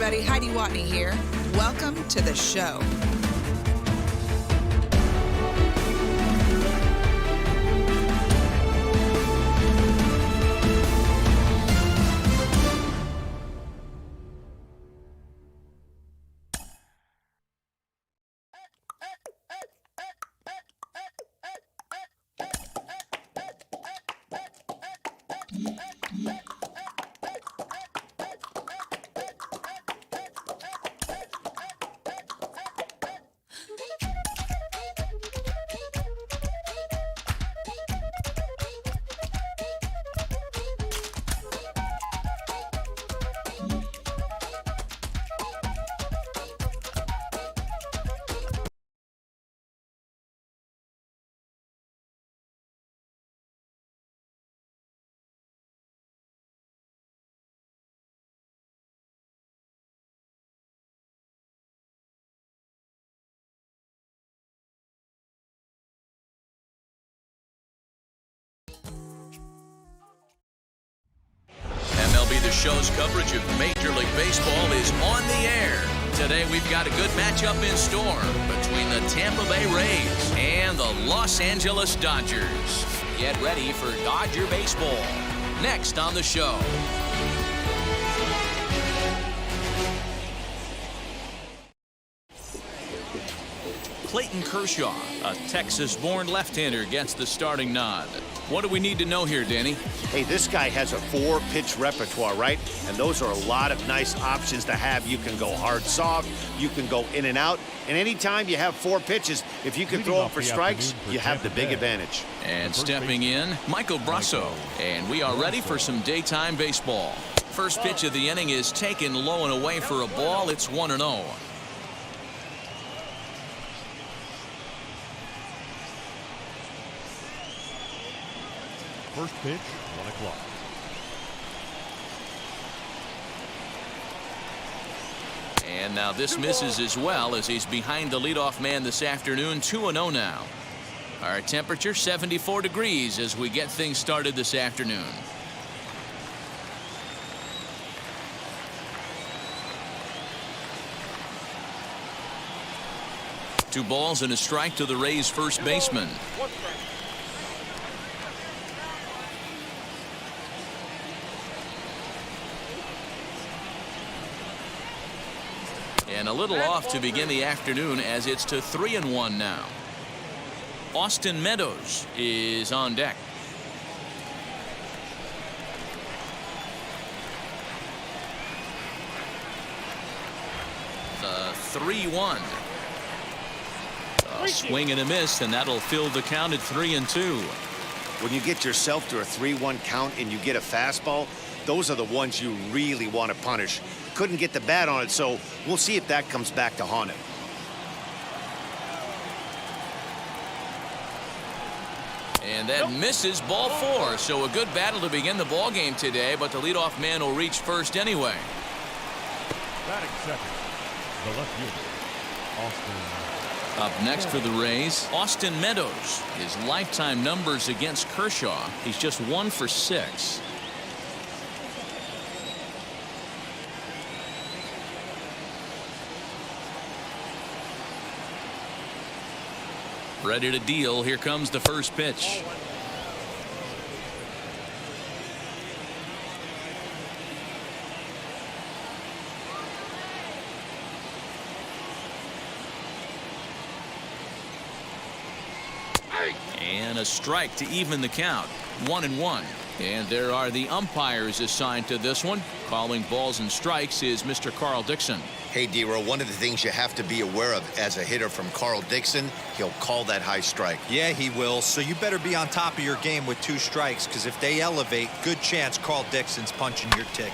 everybody. Heidi Watney here. Welcome to the show. MLB The Show's coverage of Major League Baseball is on the air. Today we've got a good matchup in store between the Tampa Bay Rays and the Los Angeles Dodgers. Get ready for Dodger baseball. Next on the show. Clayton Kershaw, a Texas-born left-hander, gets the starting nod. What do we need to know here, Danny? Hey, this guy has a 4-pitch repertoire, right? And those are a lot of nice options to have. You can go hard, soft. You can go in and out. And anytime you have 4 pitches, if you can throw them for strikes, you have the big advantage. And stepping in, Michael Brasso. And we are ready for some daytime baseball. First pitch of the inning is taken low and away for a ball. It's 1-0. First pitch, 1 o'clock. And now this misses as well as he's behind the leadoff man this afternoon. 2-0 now. Our temperature 74 degrees as we get things started this afternoon. Two balls and a strike to the Rays first baseman. And a little off to begin the afternoon as it's to 3-1 now. Austin Meadows is on deck. The 3-1. A swing and a miss, and that'll fill the count at 3-2. When you get yourself to a 3-1 count and you get a fastball, those are the ones you really want to punish. Couldn't get the bat on it, so we'll see if that comes back to haunt him. And that misses, ball 4. So a good battle to begin the ball game today, but the leadoff man will reach first anyway. Batting second, the left fielder, Austin. Up next for the Rays, Austin Meadows. His lifetime numbers against Kershaw, he's just 1 for 6. Ready to deal. Here comes the first pitch. And a strike to even the count. 1-1. And there are the umpires assigned to this one. Calling balls and strikes is Mr. Carl Dixon. Hey, D-Row, one of the things you have to be aware of as a hitter from Carl Dixon, he'll call that high strike. Yeah, he will. So you better be on top of your game with 2 strikes, because if they elevate, good chance Carl Dixon's punching your ticket.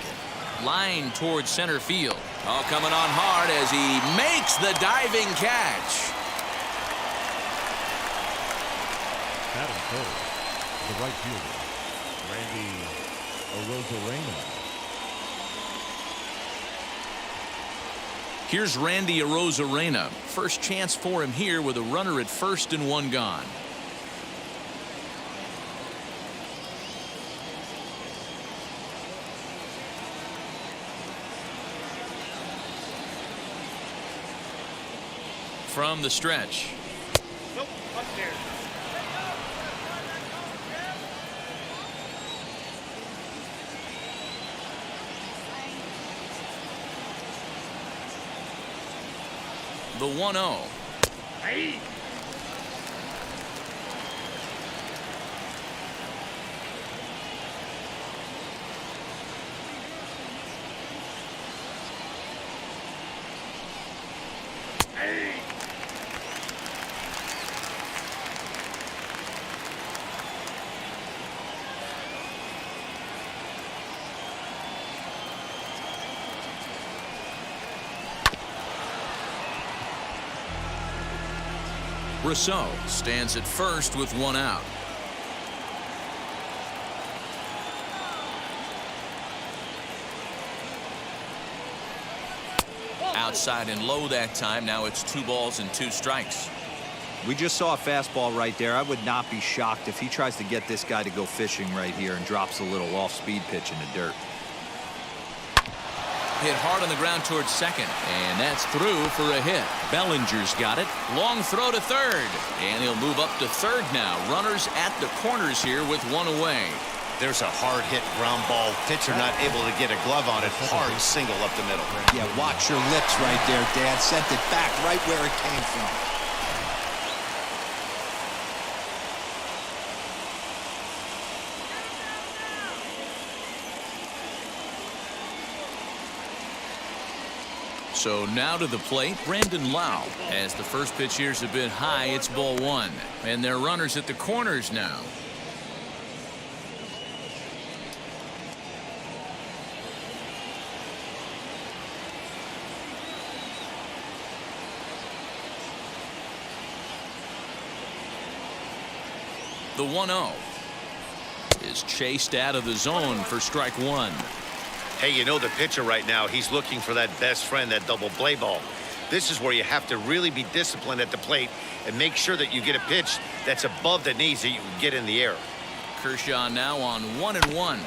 Line towards center field. Oh, coming on hard as he makes the diving catch. Batting third, the right fielder, Randy Arozarena. Here's Randy Arozarena. First chance for him here with a runner at first and 1 gone. from the stretch. Nope, upstairs. The 1-0. Hey. Rousseau stands at first with one out. Outside and low that time. Now it's 2 balls and 2 strikes. We just saw a fastball right there. I would not be shocked if he tries to get this guy to go fishing right here and drops a little off-speed pitch in the dirt. Hit hard on the ground towards second, and that's through for a hit. Bellinger's got it. Long throw to third, and he'll move up to third now. Runners at the corners here with 1 away. There's a hard hit ground ball. Pitcher not able to get a glove on it. Hard single up the middle. Yeah, watch your lips right there, Dan. Sent it back right where it came from. So now to the plate, Brandon Lau. As the first pitch here's a bit high, it's ball 1. And they're runners at the corners now. The 1-0 is chased out of the zone for strike 1. Hey, you know the pitcher right now, he's looking for that best friend, that double play ball. This is where you have to really be disciplined at the plate and make sure that you get a pitch that's above the knees that you can get in the air. Kershaw now on 1-1.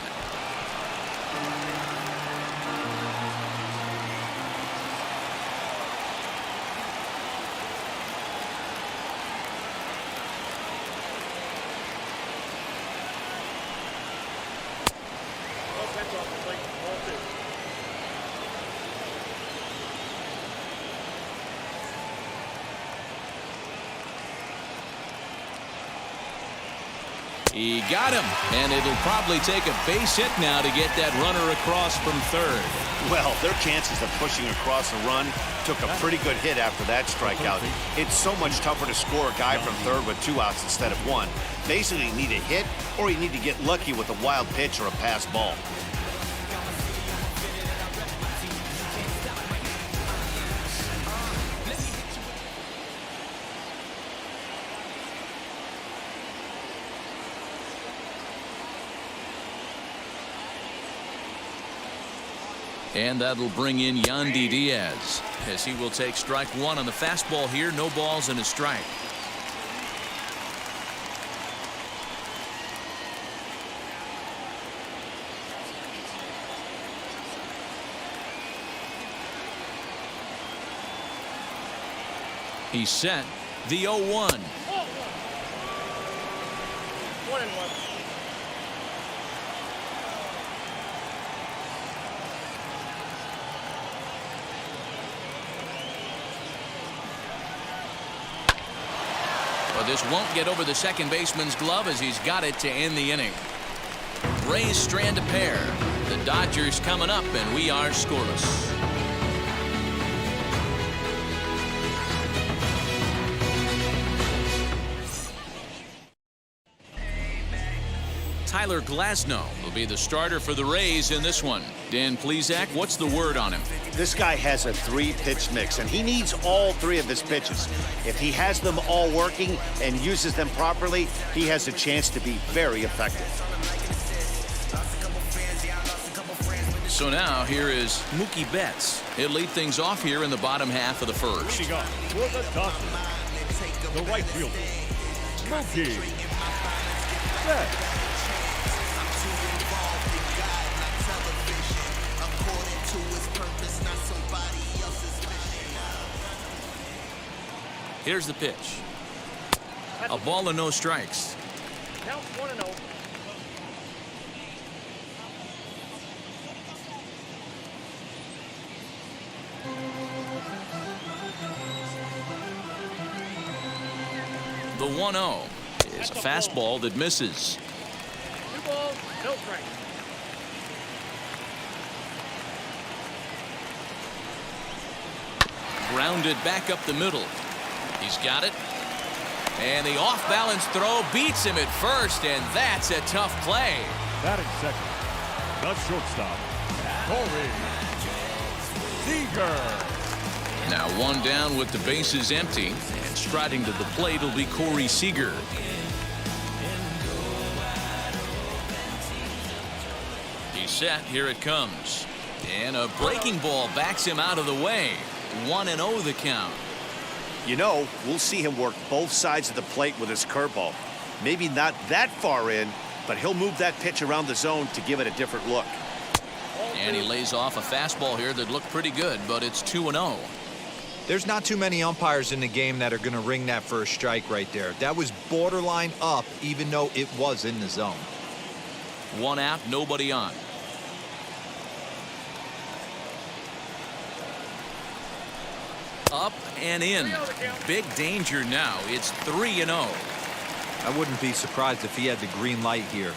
He got him, and it'll probably take a base hit now to get that runner across from third. Well, their chances of pushing across the run took a pretty good hit after that strikeout. It's so much tougher to score a guy from third with 2 outs instead of 1. Basically, you need a hit, or you need to get lucky with a wild pitch or a pass ball. And that'll bring in Yandy Diaz, as he will take strike 1 on the fastball here. No balls and a strike. He's set. The 0-1. 1-1. But this won't get over the second baseman's glove as he's got it to end the inning. Rays strand a pair. The Dodgers coming up, and we are scoreless. Tyler Glasnow will be the starter for the Rays in this one. Dan Plesac, what's the word on him? This guy has a 3-pitch mix, and he needs all 3 of his pitches. If he has them all working and uses them properly, he has a chance to be very effective. So now here is Mookie Betts. He'll lead things off here in the bottom half of the first. Leading off for the Dodgers, the right fielder, Mookie Betts. Here's the pitch. A ball and no strikes. Count 1-0. The 1-0 is a fastball that misses. 2 balls, no strikes. Grounded back up the middle. He's got it. And the off-balance throw beats him at first, and that's a tough play. Batting second, the shortstop, Corey Seager. Now 1 down with the bases empty, and striding to the plate will be Corey Seager. He's set. Here it comes. And a breaking ball backs him out of the way. 1-0 the count. You know, we'll see him work both sides of the plate with his curveball. Maybe not that far in, but he'll move that pitch around the zone to give it a different look. And he lays off a fastball here that looked pretty good, but it's 2-0. There's not too many umpires in the game that are going to ring that first strike right there. That was borderline up, even though it was in the zone. 1 out, nobody on. Up and in. Big danger now. It's 3-0. I wouldn't be surprised if he had the green light here.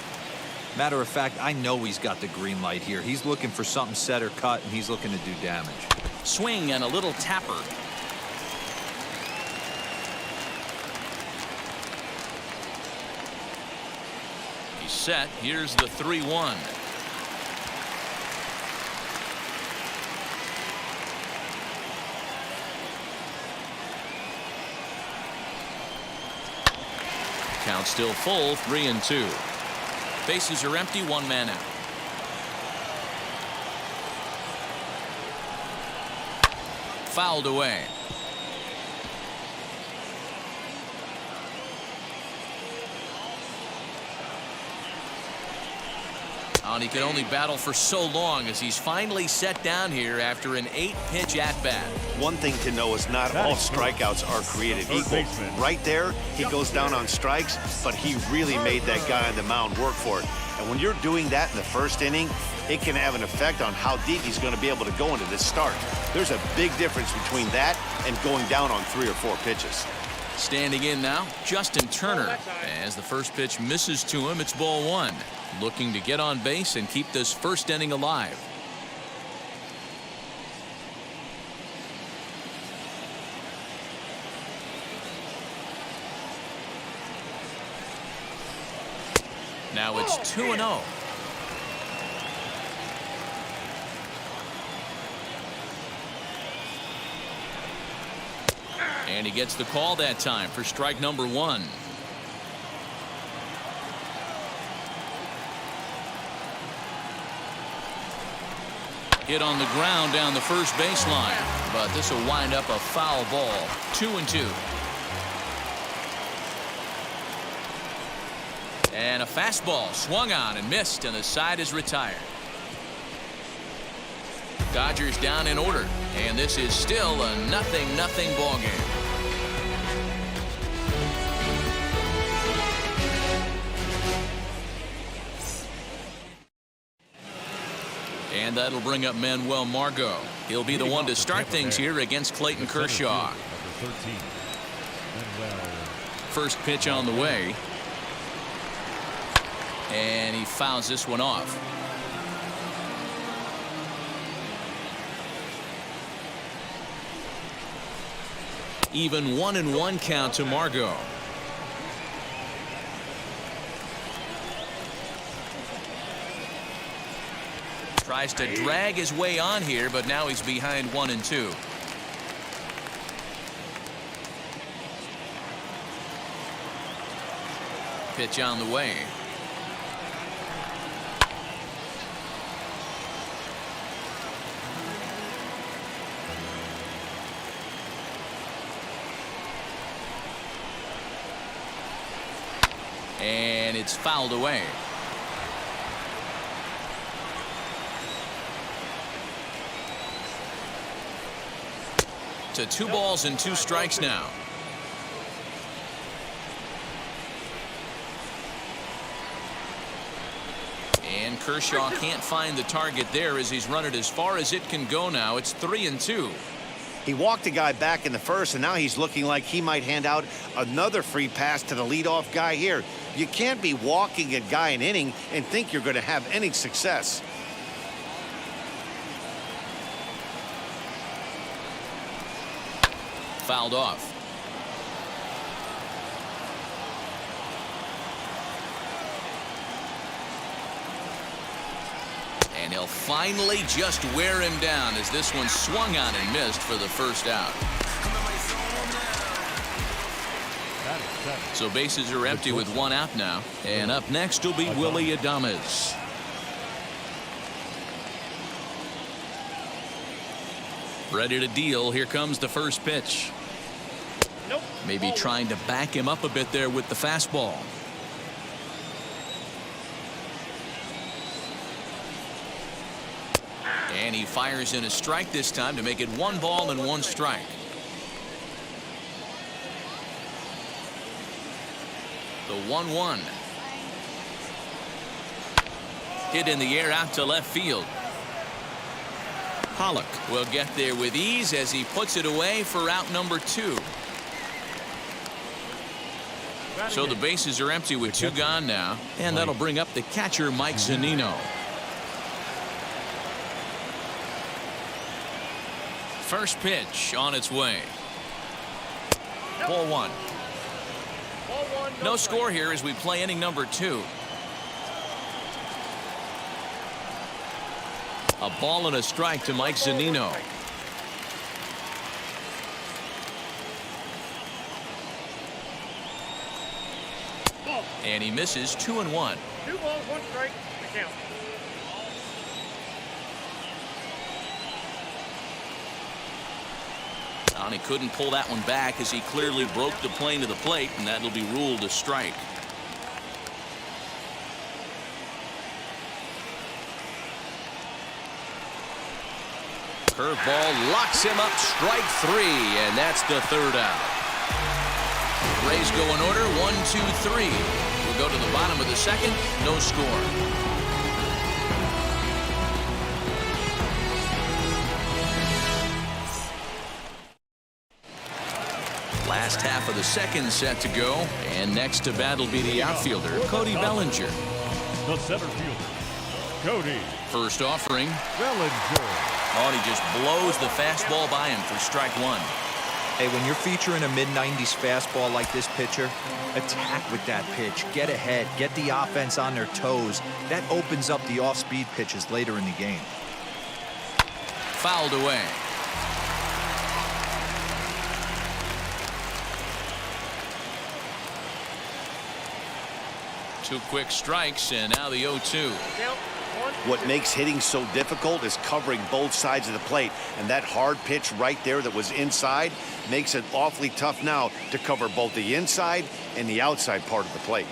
Matter of fact, I know he's got the green light here. He's looking for something set or cut, and he's looking to do damage. Swing and a little tapper. He's set. Here's the 3-1. Count still full, 3-2. Bases are empty, 1 man out. Fouled away. And he can only battle for so long as he's finally set down here after an 8-pitch at-bat. One thing to know is not all strikeouts are created equal. Right there, he goes down on strikes, but he really made that guy on the mound work for it. And when you're doing that in the first inning, it can have an effect on how deep he's going to be able to go into this start. There's a big difference between that and going down on 3 or 4 pitches. Standing in now, Justin Turner. As the first pitch misses to him, it's ball 1. Looking to get on base and keep this first inning alive. Now it's 2-0. And he gets the call that time for strike number 1. Hit on the ground down the first baseline, but this will wind up a foul ball. 2-2. And a fastball swung on and missed, and the side is retired. Dodgers down in order, and this is still a 0-0 ball game. And that'll bring up Manuel Margot. He'll be the one to start things here against Clayton Kershaw. First pitch on the way. And he fouls this one off. Even 1-1 count to Margot. Tries to drag his way on here, but now he's behind 1-2. Pitch on the way. And it's fouled away. To 2 balls and 2 strikes now. Kershaw can't find the target there as he's run it as far as it can go now. It's 3-2. He walked a guy back in the first, and now he's looking like he might hand out another free pass to the leadoff guy here. You can't be walking a guy an inning and think you're going to have any success. Fouled off. And he'll finally just wear him down as this one swung on and missed for the first out. So bases are empty with one out now. And up next will be Willie Adames. Ready to deal. Here comes the first pitch. Maybe trying to back him up a bit there with the fastball. And he fires in a strike this time to make it 1 ball and 1 strike. The 1-1. Hit in the air out to left field. Pollock will get there with ease as he puts it away for out number 2. So the bases are empty with 2 gone now, and that'll bring up the catcher Mike Zunino. First pitch on its way. Ball 1. No score here as we play inning number 2. A ball and a strike to Mike Zunino. And he misses 2-1. 2 balls, 1 strike, the count. And he couldn't pull that one back as he clearly broke the plane to the plate, and that'll be ruled a strike. Curveball locks him up, strike 3, and that's the 3rd out. Rays go in order, 1-2-3. We'll go to the bottom of the 2nd, no score. Last half of the 2nd set to go, and next to bat will be the outfielder, Cody Bellinger. The center fielder, Cody. First offering. Bellinger. Oh, and he just blows the fastball by him for strike 1. Hey, when you're featuring a mid-90s fastball like this pitcher, attack with that pitch. Get ahead. Get the offense on their toes. That opens up the off-speed pitches later in the game. Fouled away. Two quick strikes, and now the 0-2. What makes hitting so difficult is covering both sides of the plate, and that hard pitch right there that was inside makes it awfully tough now to cover both the inside and the outside part of the plate.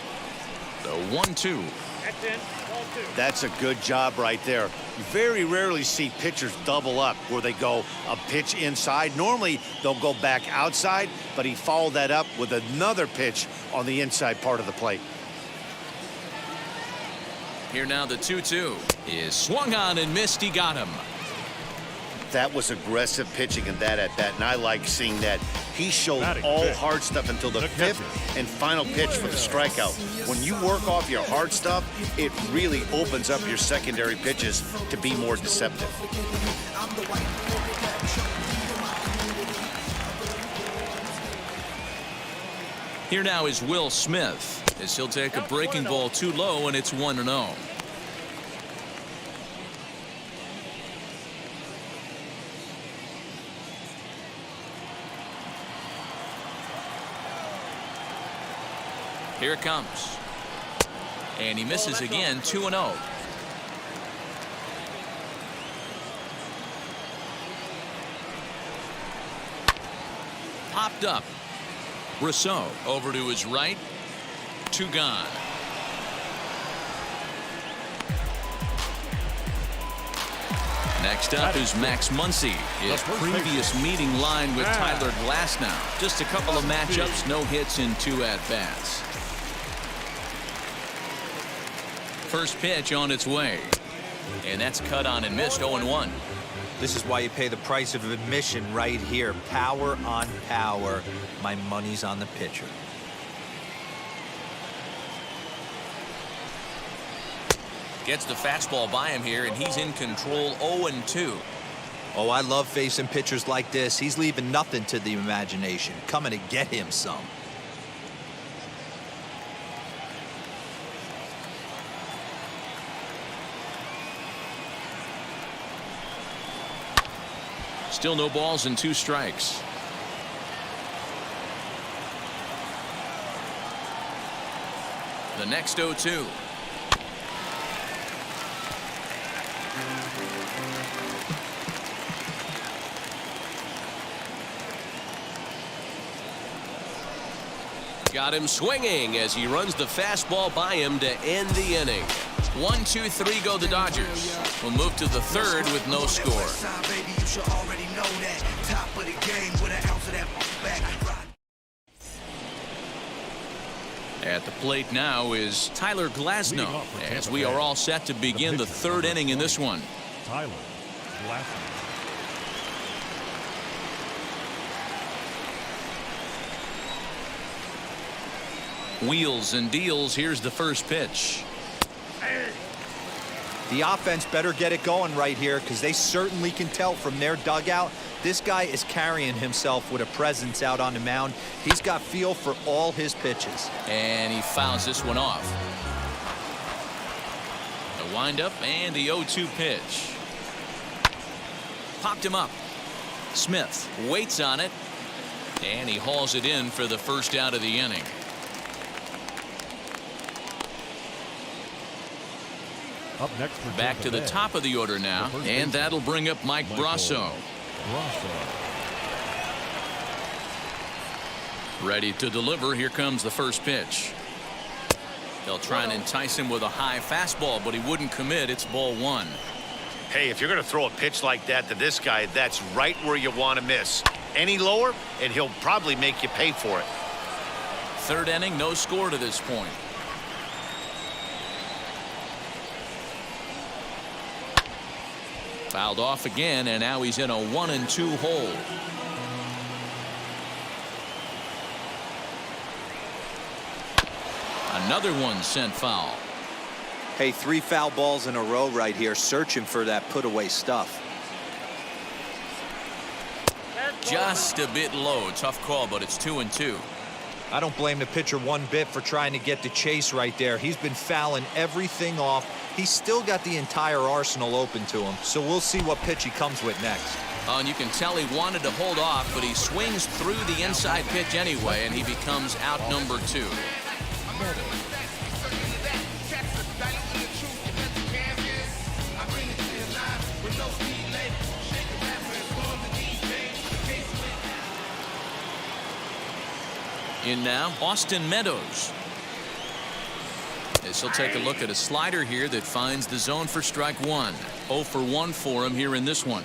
The 1-2. That's in. Ball 2. That's a good job right there. You very rarely see pitchers double up where they go a pitch inside. Normally they'll go back outside, but he followed that up with another pitch on the inside part of the plate. Here now the 2-2 is swung on and missed. He got him. That was aggressive pitching in that at bat, and I like seeing that. He showed all hard stuff until the 5th and final pitch for the strikeout. When you work off your hard stuff, it really opens up your secondary pitches to be more deceptive. Here now is Will Smith as he'll take a breaking ball too low, and it's 1-0. Here it comes. And he misses again, 2-0. Popped up. Rousseau over to his right. 2 gone. Next up is Max Muncy. His previous meeting line with Tyler Glasnow. Just a couple of matchups, no hits in 2 at-bats. first pitch on its way. And that's cut on and missed. 0-1. This is why you pay the price of admission right here. Power on power. My money's on the pitcher. Gets the fastball by him here, and he's in control. 0-2. Oh, I love facing pitchers like this. He's leaving nothing to the imagination. Coming to get him some. Still no balls and 2 strikes. The next 0-2. Got him swinging as he runs the fastball by him to end the inning. 1, 2, 3 go the Dodgers. We'll move to the third with no score. At the plate now is Tyler Glasnow as we are all set to begin the third inning in this one. Tyler Glasnow. Wheels and deals. Here's the first pitch. The offense better get it going right here because they certainly can tell from their dugout this guy is carrying himself with a presence out on the mound. He's got feel for all his pitches. And he fouls this one off. The windup and the 0-2 pitch. Popped him up. Smith waits on it. And he hauls it in for the first out of the inning. Up next for back to the top of the order now, and that'll bring up Mike Brasso. Ready to deliver. Here comes the first pitch. They'll try and entice him with a high fastball, but he wouldn't commit. It's ball 1. Hey, if you're going to throw a pitch like that to this guy, that's right where you want to miss. Any lower, and he'll probably make you pay for it. Third inning, no score to this point. Fouled off again, and now he's in a 1-2 hole. Another one sent foul. Hey, 3 foul balls in a row right here, searching for that put away stuff. Just a bit low. Tough call, but it's 2-2. I don't blame the pitcher one bit for trying to get the chase right there. He's been fouling everything off. He's still got the entire arsenal open to him, so we'll see what pitch he comes with next. And you can tell he wanted to hold off, but he swings through the inside pitch anyway, and he becomes out number 2. In now, Austin Meadows. This will take a look at a slider here that finds the zone for strike 1. 0 for 1 for him here in this one.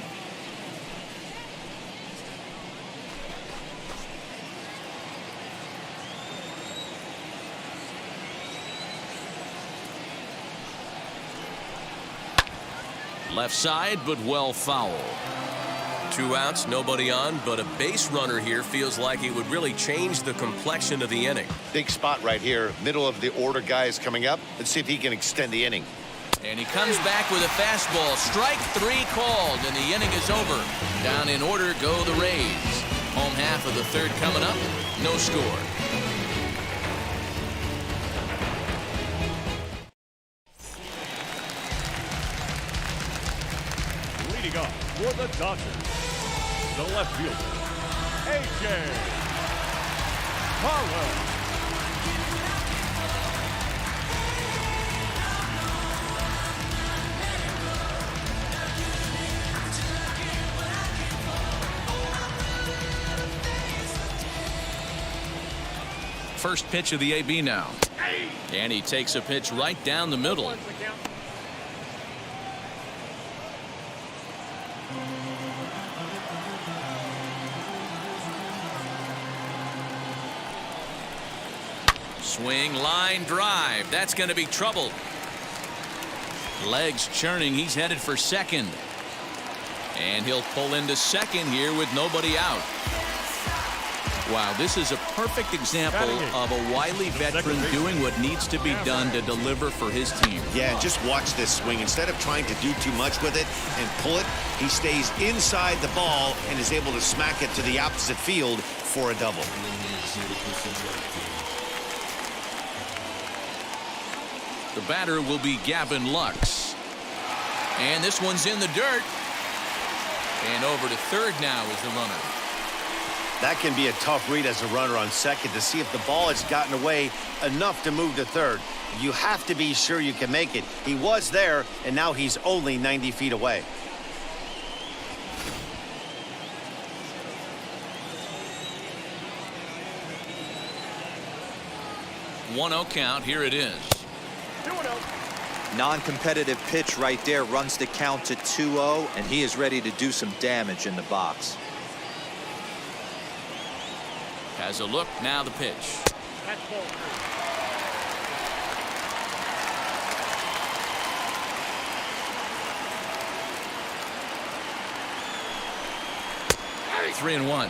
Left side, but well foul. 2 outs, nobody on, but a base runner here feels like it would really change the complexion of the inning. Big spot right here. Middle of the order guy is coming up. Let's see if he can extend the inning. And he comes back with a fastball. Strike 3 called, and the inning is over. Down in order go the Rays. Home half of the third coming up. No score. Leading up for the Dodgers, the left fielder, A.J. Carwell. First pitch of the AB now. And he takes a pitch right down the middle. Swing, line drive. That's going to be trouble. Legs churning. He's headed for second. And he'll pull into second here with nobody out. Wow, this is a perfect example of a wily veteran doing what needs to be done to deliver for his team. Yeah, just watch this swing. Instead of trying to do too much with it and pull it, he stays inside the ball and is able to smack it to the opposite field for a double. The batter will be Gavin Lux. And this one's in the dirt. And over to third now is the runner. That can be a tough read as a runner on second to see if the ball has gotten away enough to move to third. You have to be sure you can make it. He was there, and now he's only 90 feet away. One 0 count. Here it is. Non-competitive pitch right there runs the count to 2-0, and he is ready to do some damage in the box. Has a look. Now the pitch. That's ball 3-1.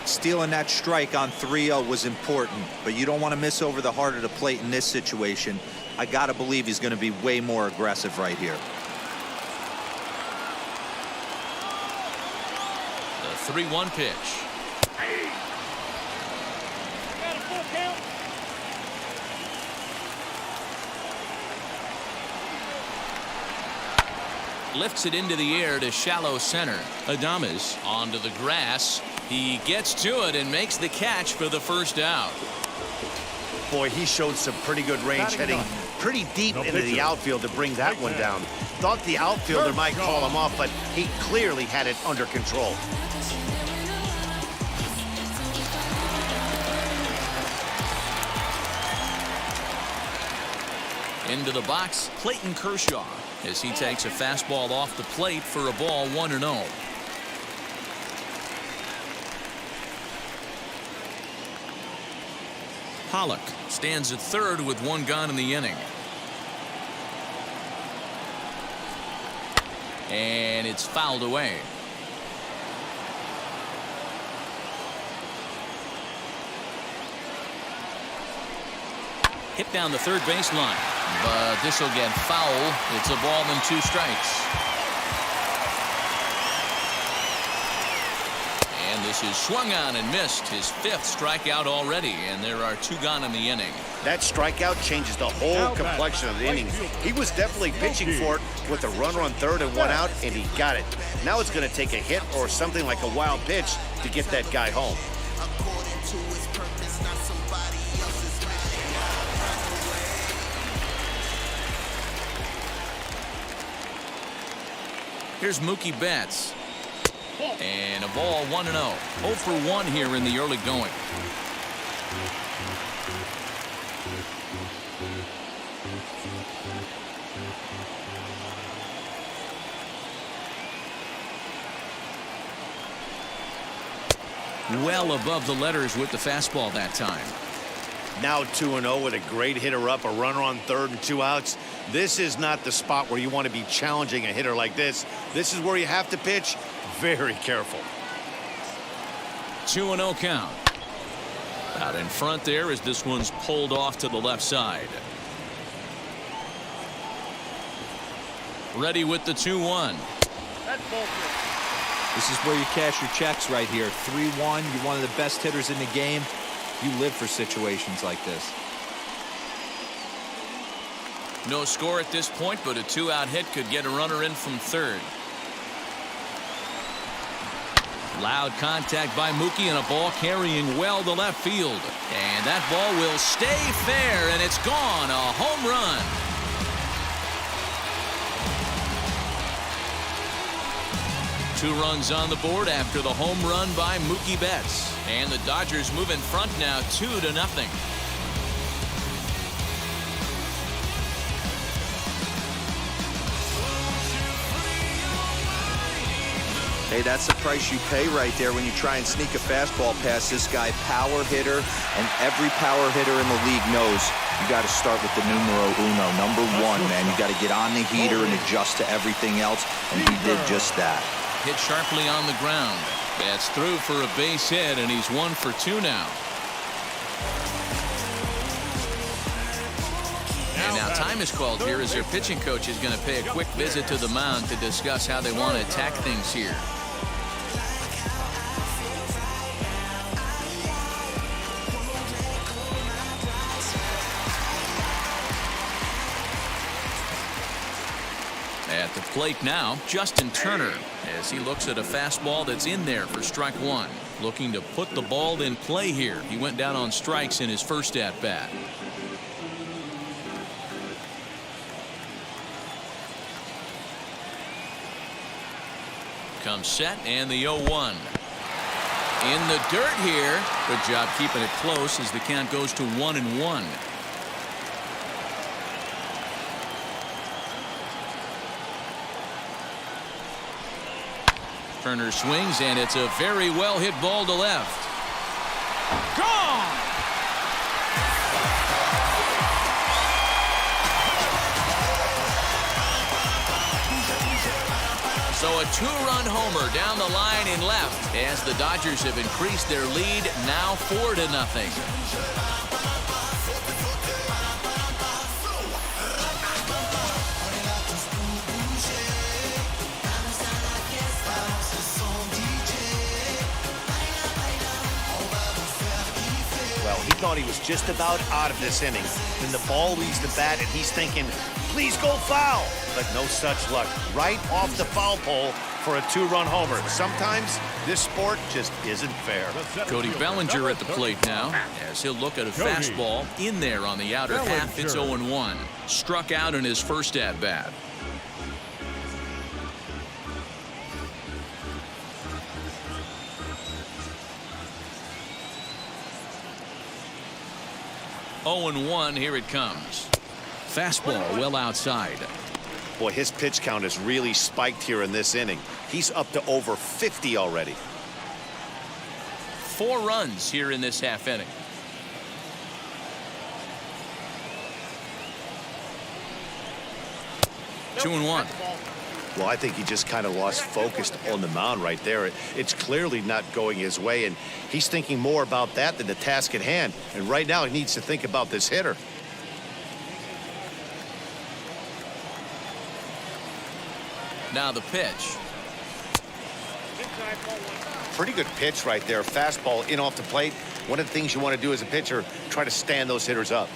Stealing that strike on 3-0 was important, but you don't want to miss over the heart of the plate in this situation. I got to believe he's going to be way more aggressive right here. The 3-1 pitch. Got a full count. Lifts it into the air to shallow center. Adames onto the grass. He gets to it and makes the catch for the first out. Boy, he showed some pretty good range, heading pretty deep into the outfield to bring that one down. Thought the outfielder might call him off, but he clearly had it under control. Into the box, Clayton Kershaw, as he takes a fastball off the plate for a ball 1-0. Pollock stands at third with one gone in the inning. And it's fouled away. Hit down the third baseline, but this will get foul. It's a ball and 2 strikes. And this is swung on and missed, his 5th strikeout already, and there are 2 gone in the inning. That strikeout changes the whole complexion of the inning. He was definitely pitching for it with a runner on third and 1 out, and he got it. Now it's going to take a hit or something like a wild pitch to get that guy home. Here's Mookie Betts. And a ball 1-0. 0 for 1 here in the early going. Well above the letters with the fastball that time. Now 2-0 with a great hitter up, a runner on third and 2 outs. This is not the spot where you want to be challenging a hitter like this. This is where you have to pitch very careful. 2-0 count. Out in front there as this one's pulled off to the left side. Ready with the 2-1. That's ball 3. This is where you cash your checks right here. 3-1. You're one of the best hitters in the game. You live for situations like this. No score at this point, but a 2-out hit could get a runner in from third. Loud contact by Mookie and a ball carrying well to left field. And that ball will stay fair, and it's gone. A home run. Two runs on the board after the home run by Mookie Betts. And the Dodgers move in front now 2-0. Hey, that's the price you pay right there when you try and sneak a fastball past this guy. Power hitter, and every power hitter in the league knows you got to start with the numero uno, number one, man. You got to get on the heater and adjust to everything else, and he did just that. Hit sharply on the ground. That's through for a base hit, and he's 1 for 2 now. And now time is called here as their pitching coach is going to pay a quick visit to the mound to discuss how they want to attack things here. At the plate now, Justin Turner, as he looks at a fastball that's in there for strike 1. Looking to put the ball in play here. He went down on strikes in his first at-bat. Comes set, and the 0-1. In the dirt here. Good job keeping it close as the count goes to 1-1. Turner swings, and it's a very well hit ball to left. Gone! So a 2-run homer down the line in left as the Dodgers have increased their lead now 4-0. He thought he was just about out of this inning. Then the ball leaves the bat, and he's thinking, please go foul. But no such luck. Right off the foul pole for a 2-run homer. Sometimes this sport just isn't fair. Cody Bellinger at the plate now as he'll look at a fastball in there on the outer half. It's 0-1. Struck out in his first at-bat. Oh, 0-1, here it comes. Fastball well outside. Boy, his pitch count has really spiked here in this inning. He's up to over 50 already. 4 runs here in this half inning. Two and 1. Well, I think he just kind of lost focus on the mound right there. It's clearly not going his way, and he's thinking more about that than the task at hand. And right now, he needs to think about this hitter. Now the pitch. Pretty good pitch right there. Fastball in off the plate. One of the things you want to do as a pitcher, try to stand those hitters up.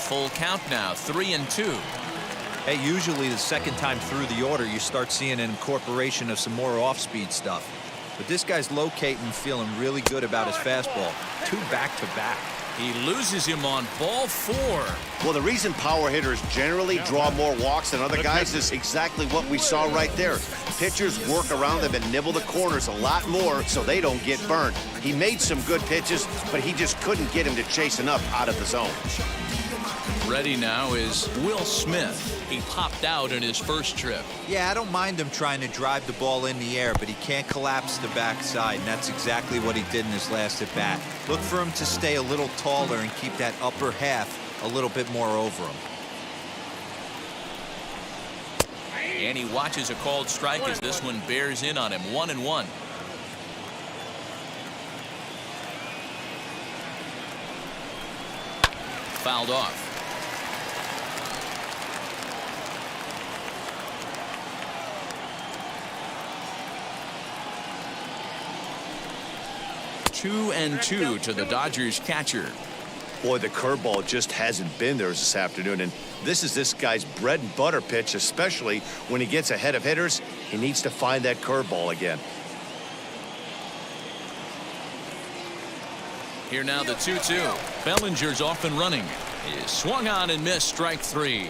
Full count now, 3-2. Hey, usually the second time through the order, you start seeing an incorporation of some more off-speed stuff. But this guy's locating, feeling really good about his fastball. 2 back-to-back. He loses him on ball 4. Well, the reason power hitters generally draw more walks than other guys is exactly what we saw right there. Pitchers work around them and nibble the corners a lot more so they don't get burned. He made some good pitches, but he just couldn't get him to chase enough out of the zone. Ready now is Will Smith. He popped out in his first trip. Yeah, I don't mind him trying to drive the ball in the air, but he can't collapse the backside, and that's exactly what he did in his last at-bat. Look for him to stay a little taller and keep that upper half a little bit more over him. And he watches a called strike as this one bears in on him. 1-1. Fouled off. Two and 2 to the Dodgers catcher. Boy, the curveball just hasn't been there this afternoon, and this is this guy's bread and butter pitch, especially when he gets ahead of hitters. He needs to find that curveball again. Here now the 2-2. Bellinger's off and running. He is swung on and missed, strike 3.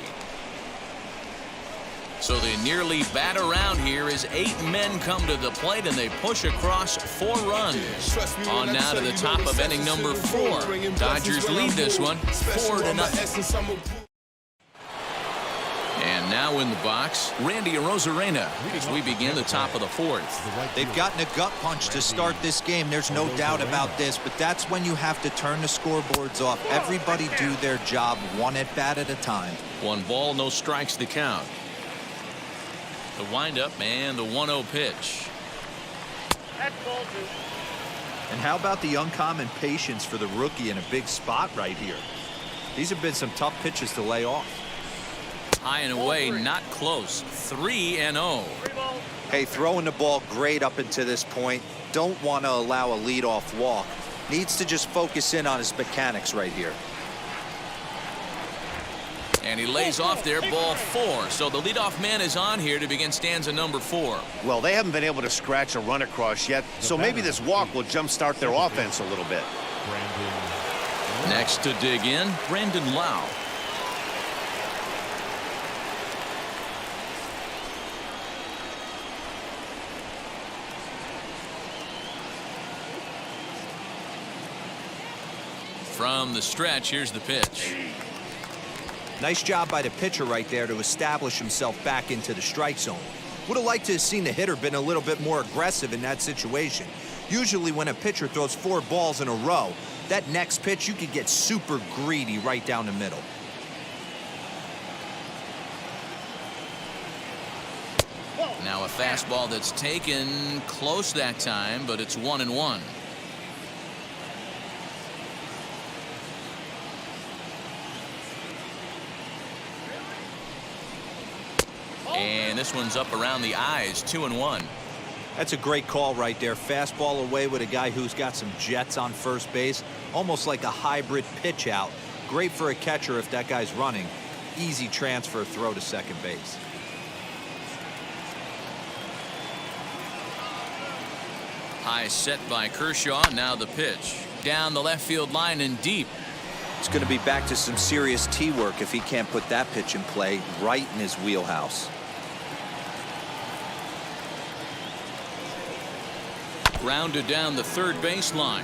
So they nearly bat around here as 8 men come to the plate and they push across 4 runs. On now to the top of inning number 4. Dodgers lead this one 4-0. And now in the box, Randy Arozarena as we begin the top of the fourth. They've gotten a gut punch to start this game. There's no doubt about this, but that's when you have to turn the scoreboards off. Everybody do their job one at bat at a time. 1 ball, no strikes to count. The windup and the 1-0 pitch. And how about the uncommon patience for the rookie in a big spot right here? These have been some tough pitches to lay off. High and away, not close. 3-0. Hey, throwing the ball great up until this point. Don't want to allow a leadoff walk. Needs to just focus in on his mechanics right here. And he lays off there, ball 4. So the leadoff man is on here to begin stanza number 4. Well, they haven't been able to scratch a run across yet, so maybe this walk will jumpstart their offense a little bit. Next to dig in, Brandon Lau. From the stretch, here's the pitch. Nice job by the pitcher right there to establish himself back into the strike zone. Would have liked to have seen the hitter been a little bit more aggressive in that situation. Usually when a pitcher throws 4 balls in a row, that next pitch you could get super greedy right down the middle. Now a fastball that's taken close that time, but it's 1-1. And this one's up around the eyes, 2-1. That's a great call right there. Fastball away with a guy who's got some jets on first base. Almost like a hybrid pitch out. Great for a catcher if that guy's running. Easy transfer throw to second base. High set by Kershaw. Now the pitch. Down the left field line and deep. It's going to be back to some serious tee work if he can't put that pitch in play right in his wheelhouse. Grounded down the third baseline.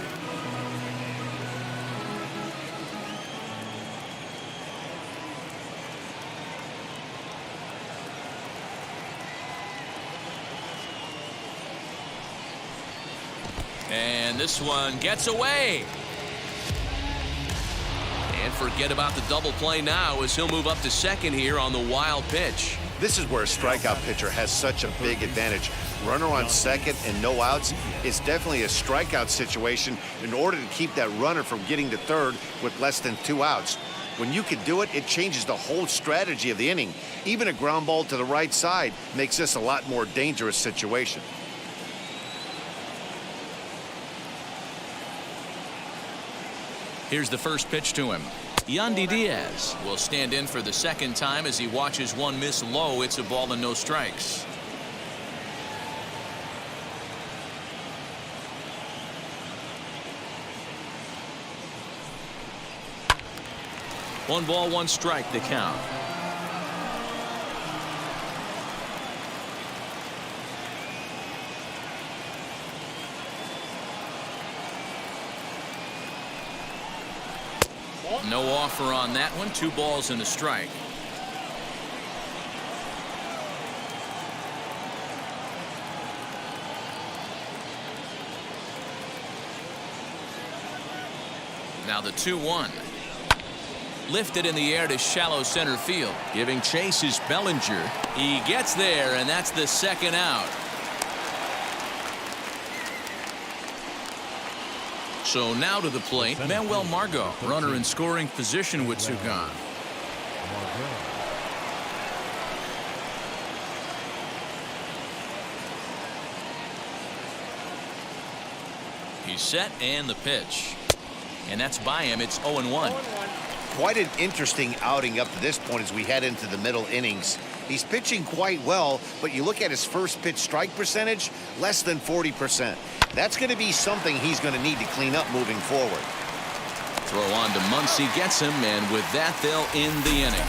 And this one gets away. And forget about the double play now as he'll move up to second here on the wild pitch. This is where a strikeout pitcher has such a big advantage. Runner on second and no outs is definitely a strikeout situation in order to keep that runner from getting to third with less than 2 outs. When you can do it, it changes the whole strategy of the inning. Even a ground ball to the right side makes this a lot more dangerous situation. Here's the first pitch to him. Yandy Diaz will stand in for the second time as he watches one miss low. It's a ball and no strikes. One ball, one strike, the count. No offer on that one. 2 balls and a strike. Now the 2-1. Lifted in the air to shallow center field. Giving chase is Bellinger. He gets there, and that's the second out. So now to the plate, Manuel Margot, runner in scoring position with Sugan. He's set and the pitch. And that's by him. It's 0-1. Quite an interesting outing up to this point as we head into the middle innings. He's pitching quite well, but you look at his first pitch strike percentage, less than 40%. That's going to be something he's going to need to clean up moving forward. Throw on to Muncy, gets him, and with that, they'll end the inning.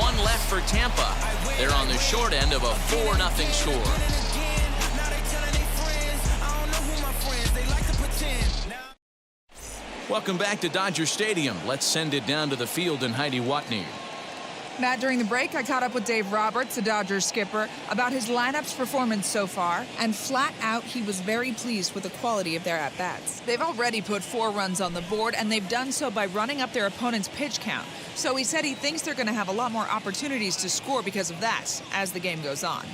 1 left for Tampa. They're on the short end of a 4-0 score. Welcome back to Dodger Stadium. Let's send it down to the field in Heidi Watney. Matt, during the break, I caught up with Dave Roberts, the Dodgers skipper, about his lineup's performance so far, and flat out, he was very pleased with the quality of their at-bats. They've already put 4 runs on the board, and they've done so by running up their opponent's pitch count. So he said he thinks they're going to have a lot more opportunities to score because of that as the game goes on.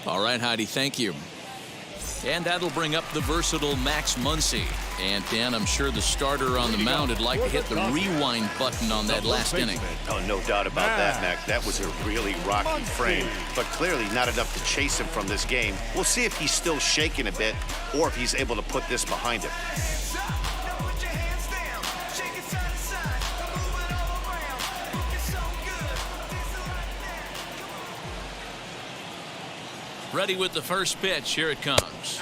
All right, Heidi, thank you. And that'll bring up the versatile Max Muncy. And, Dan, I'm sure the starter on the mound would like to hit the rewind button on that last inning. Oh, no doubt about that, Mac. That was a really rocky frame, but clearly not enough to chase him from this game. We'll see if he's still shaking a bit or if he's able to put this behind him. Ready with the first pitch. Here it comes.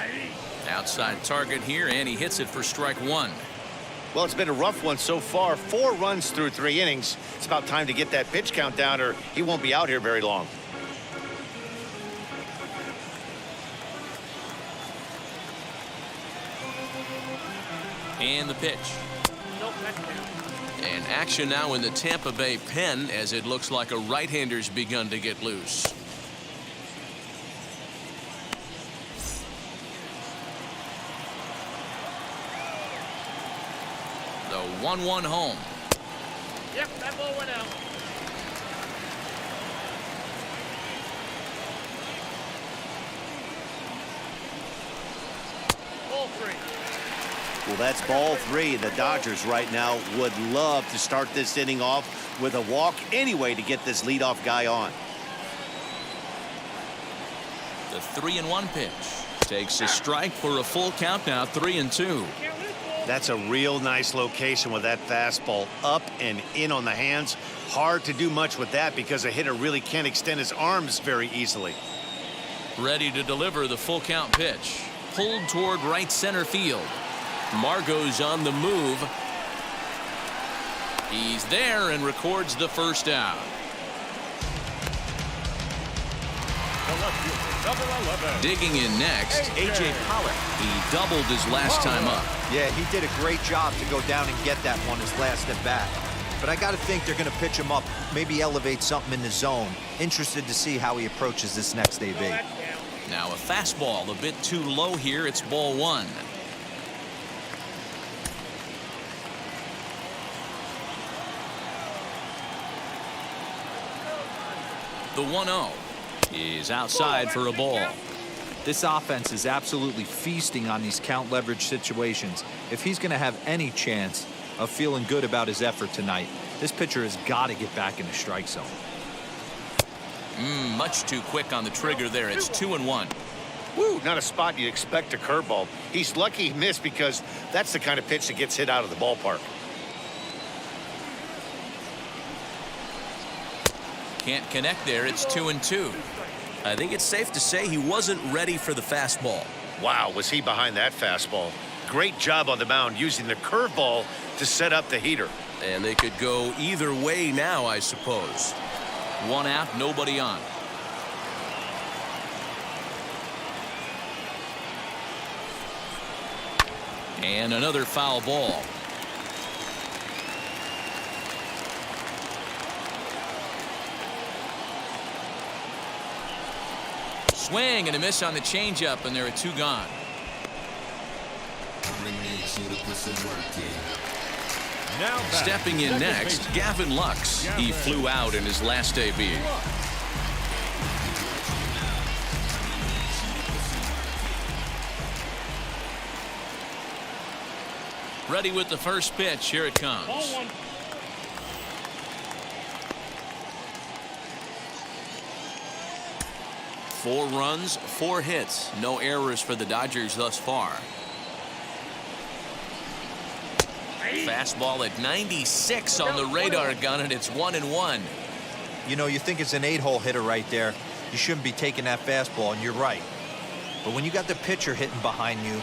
Outside target here, and he hits it for strike 1. Well, it's been a rough one so far. 4 runs through 3 innings. It's about time to get that pitch count down, or he won't be out here very long. And the pitch. And action now in the Tampa Bay pen, as it looks like a right-hander's begun to get loose. The 1-1 home. Yep, that ball went out. Ball 3. Well, that's ball 3. The Dodgers right now would love to start this inning off with a walk anyway to get this leadoff guy on. The 3-1 pitch takes a strike for a full count now. 3-2. That's a real nice location with that fastball up and in on the hands. Hard to do much with that because a hitter really can't extend his arms very easily. Ready to deliver the full count pitch. Pulled toward right center field. Margot's on the move. He's there and records the first out. Number 11. Digging in next, A.J. Pollock. He doubled his last time up. Yeah, he did a great job to go down and get that one his last at bat. But I got to think they're going to pitch him up, maybe elevate something in the zone. Interested to see how he approaches this next AB. Now a fastball a bit too low here. It's ball 1. The 1-0 is outside for a ball. This offense is absolutely feasting on these count leverage situations. If he's going to have any chance of feeling good about his effort tonight, this pitcher has got to get back in the strike zone. Much too quick on the trigger there. It's 2-1. Woo, not a spot you'd expect a curveball. He's lucky he missed because that's the kind of pitch that gets hit out of the ballpark. Can't connect there. It's 2-2. I think it's safe to say he wasn't ready for the fastball. Wow, was he behind that fastball. Great job on the mound using the curveball to set up the heater. And they could go either way now, I suppose. 1 out, nobody on. And another foul ball. Swing and a miss on the changeup, and there are 2 gone. Now Stepping in next, Gavin Lux. He flew out in his last AB. Ready with the first pitch. Here it comes. Ball 1. Four runs, 4 hits. No errors for the Dodgers thus far. Fastball at 96 on the radar gun, and it's 1-1. You know, you think it's an 8-hole hitter right there. You shouldn't be taking that fastball, and you're right. But when you got the pitcher hitting behind you,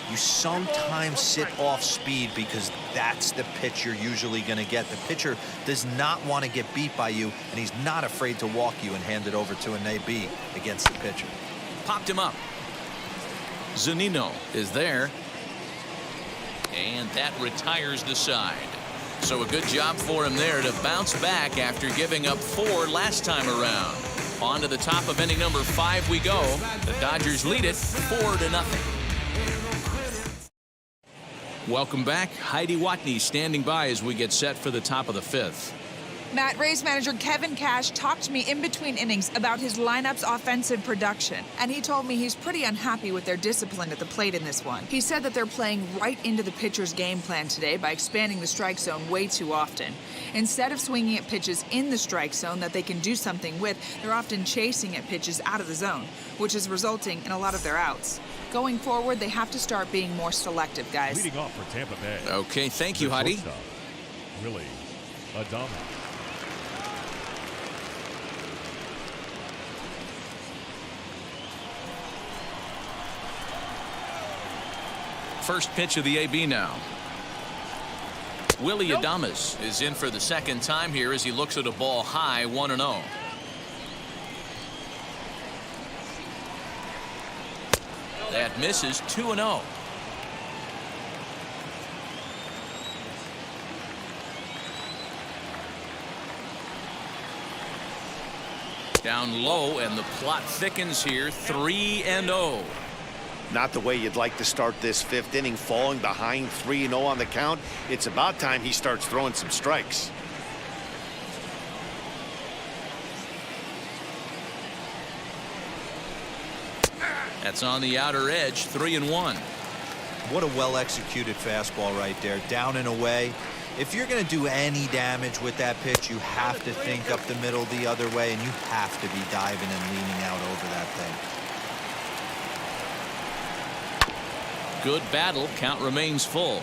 you sometimes sit off speed because that's the pitch you're usually going to get. The pitcher does not want to get beat by you, and he's not afraid to walk you and hand it over to an AB against the pitcher. Popped him up. Zunino is there. And that retires the side. So a good job for him there to bounce back after giving up 4 last time around. On to the top of inning number 5 we go. The Dodgers lead it 4-0. Welcome back. Heidi Watney standing by as we get set for the top of the 5th. Matt, Rays manager Kevin Cash talked to me in between innings about his lineup's offensive production, and he told me he's pretty unhappy with their discipline at the plate in this one. He said that they're playing right into the pitcher's game plan today by expanding the strike zone way too often. Instead of swinging at pitches in the strike zone that they can do something with, they're often chasing at pitches out of the zone, which is resulting in a lot of their outs. Going forward, they have to start being more selective, guys. Leading off for Tampa Bay. Okay, thank you, Heidi. Really, Adama. First pitch of the AB now. Willie Adames is in for the second time here as he looks at a ball high, 1-0. That misses, 2-0. Down low, and the plot thickens here, 3-0. Not the way you'd like to start this 5th inning, falling behind 3-0 on the count. It's about time he starts throwing some strikes. That's on the outer edge, 3-1. What a well-executed fastball right there, down and away. If you're going to do any damage with that pitch, you have to think up the middle the other way, and you have to be diving and leaning out over that thing. Good battle. Count remains full.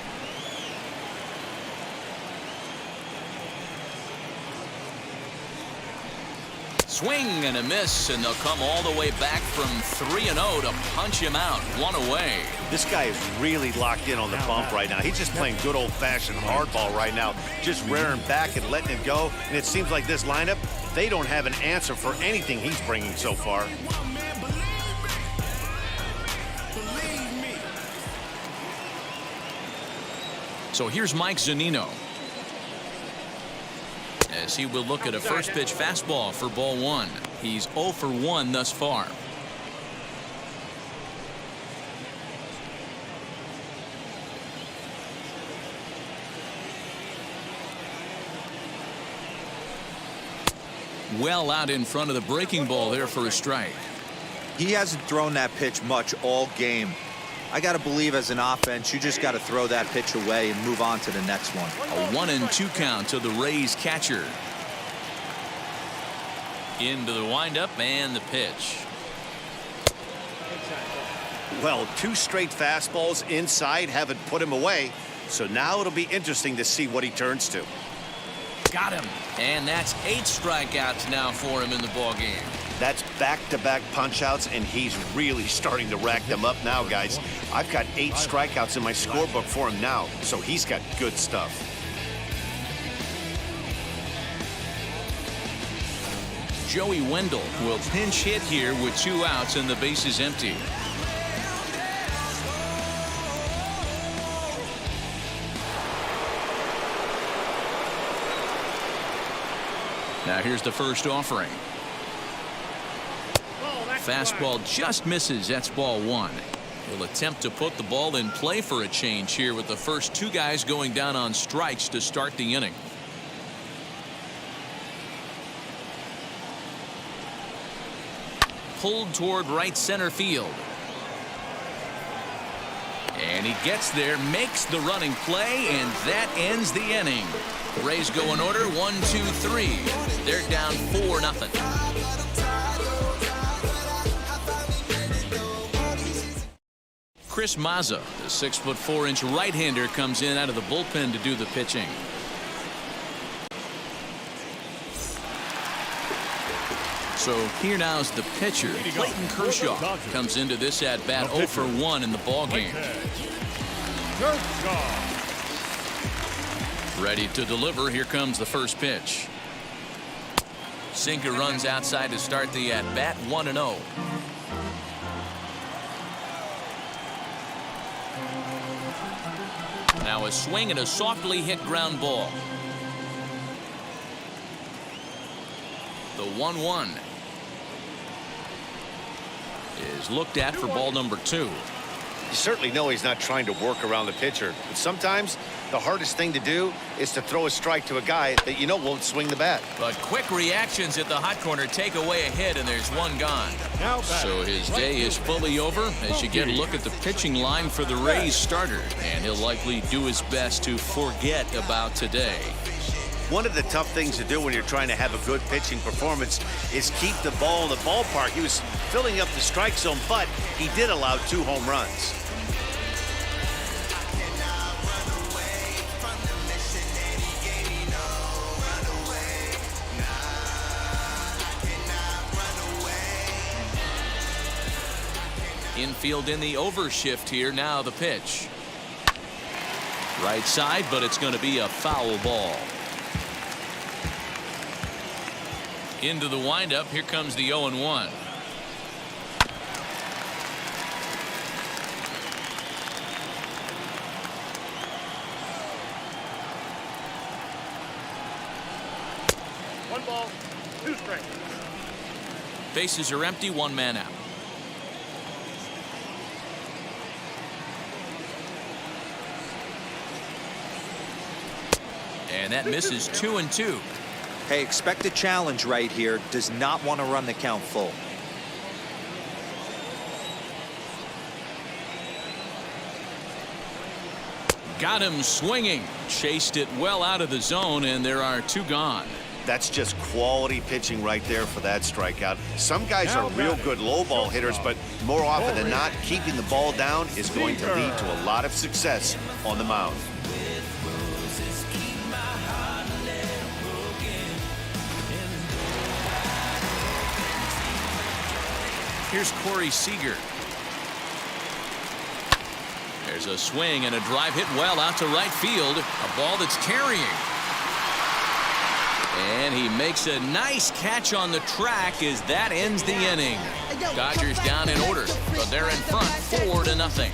Swing and a miss, and they'll come all the way back from 3-0 to punch him out. 1 away. This guy is really locked in on the bump right now. He's just playing good old-fashioned hardball right now, just rearing back and letting it go. And it seems like this lineup, they don't have an answer for anything he's bringing so far. So here's Mike Zunino, as he will look at a first pitch fastball for ball 1. He's 0 for 1 thus far. Well out in front of the breaking ball there for a strike. He hasn't thrown that pitch much all game. I got to believe as an offense, you just got to throw that pitch away and move on to the next one. A 1-2 count to the Rays catcher. Into the windup and the pitch. Well, 2 straight fastballs inside haven't put him away. So now it'll be interesting to see what he turns to. Got him. And that's 8 strikeouts now for him in the ballgame. That's back-to-back punch-outs, and he's really starting to rack them up now, guys. I've got 8 strikeouts in my scorebook for him now, so he's got good stuff. Joey Wendell will pinch hit here with 2 outs and the base is empty. Now here's the first offering. Fastball just misses. That's ball 1. He'll attempt to put the ball in play for a change here with the first 2 guys going down on strikes to start the inning. Pulled toward right center field. And he gets there, makes the running play, and that ends the inning. Rays go in order, 1, 2, 3. They're down 4-0. Chris Mazza, the 6'4" right-hander, comes in out of the bullpen to do the pitching. So here now is the pitcher. Clayton Kershaw comes into this at-bat 0 for 1 in the ballgame. Ready to deliver. Here comes the first pitch. Sinker runs outside to start the at-bat, 1-0. Now a swing and a softly hit ground ball. The 1-1 is looked at for ball number 2. You certainly know he's not trying to work around the pitcher, but sometimes the hardest thing to do is to throw a strike to a guy that you know won't swing the bat. But quick reactions at the hot corner take away a hit, and there's one gone. So his day is fully over as you get a look at the pitching line for the Rays starter, and he'll likely do his best to forget about today. One of the tough things to do when you're trying to have a good pitching performance is keep the ball in the ballpark. He was filling up the strike zone, but he did allow 2 home runs. Infield in the overshift here. Now the pitch. Right side, but it's going to be a foul ball. Into the windup. Here comes the 0-1. One ball, 2 strikes. Bases are empty. 1 man out. And that misses 2-2. Hey, expect a challenge right here. Does not want to run the count full. Got him swinging. Chased it well out of the zone, and there are 2 gone. That's just quality pitching right there for that strikeout. Some guys are real good low ball hitters, but more often than not, keeping the ball down is going to lead to a lot of success on the mound. Here's Corey Seager. There's a swing and a drive hit well out to right field. A ball that's carrying. And he makes a nice catch on the track as that ends the inning. Dodgers down in order, but they're in front 4-0.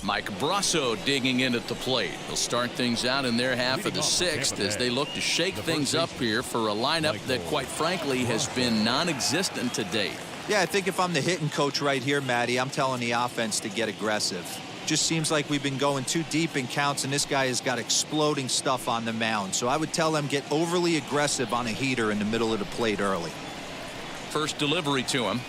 Mike Brasso digging in at the plate. They'll start things out in their half of the 6th as they look to shake things up here for a lineup that, quite frankly, has been non-existent to date. Yeah, I think if I'm the hitting coach right here, Matty, I'm telling the offense to get aggressive. Just seems like we've been going too deep in counts, and this guy has got exploding stuff on the mound. So I would tell them get overly aggressive on a heater in the middle of the plate early. First delivery to him.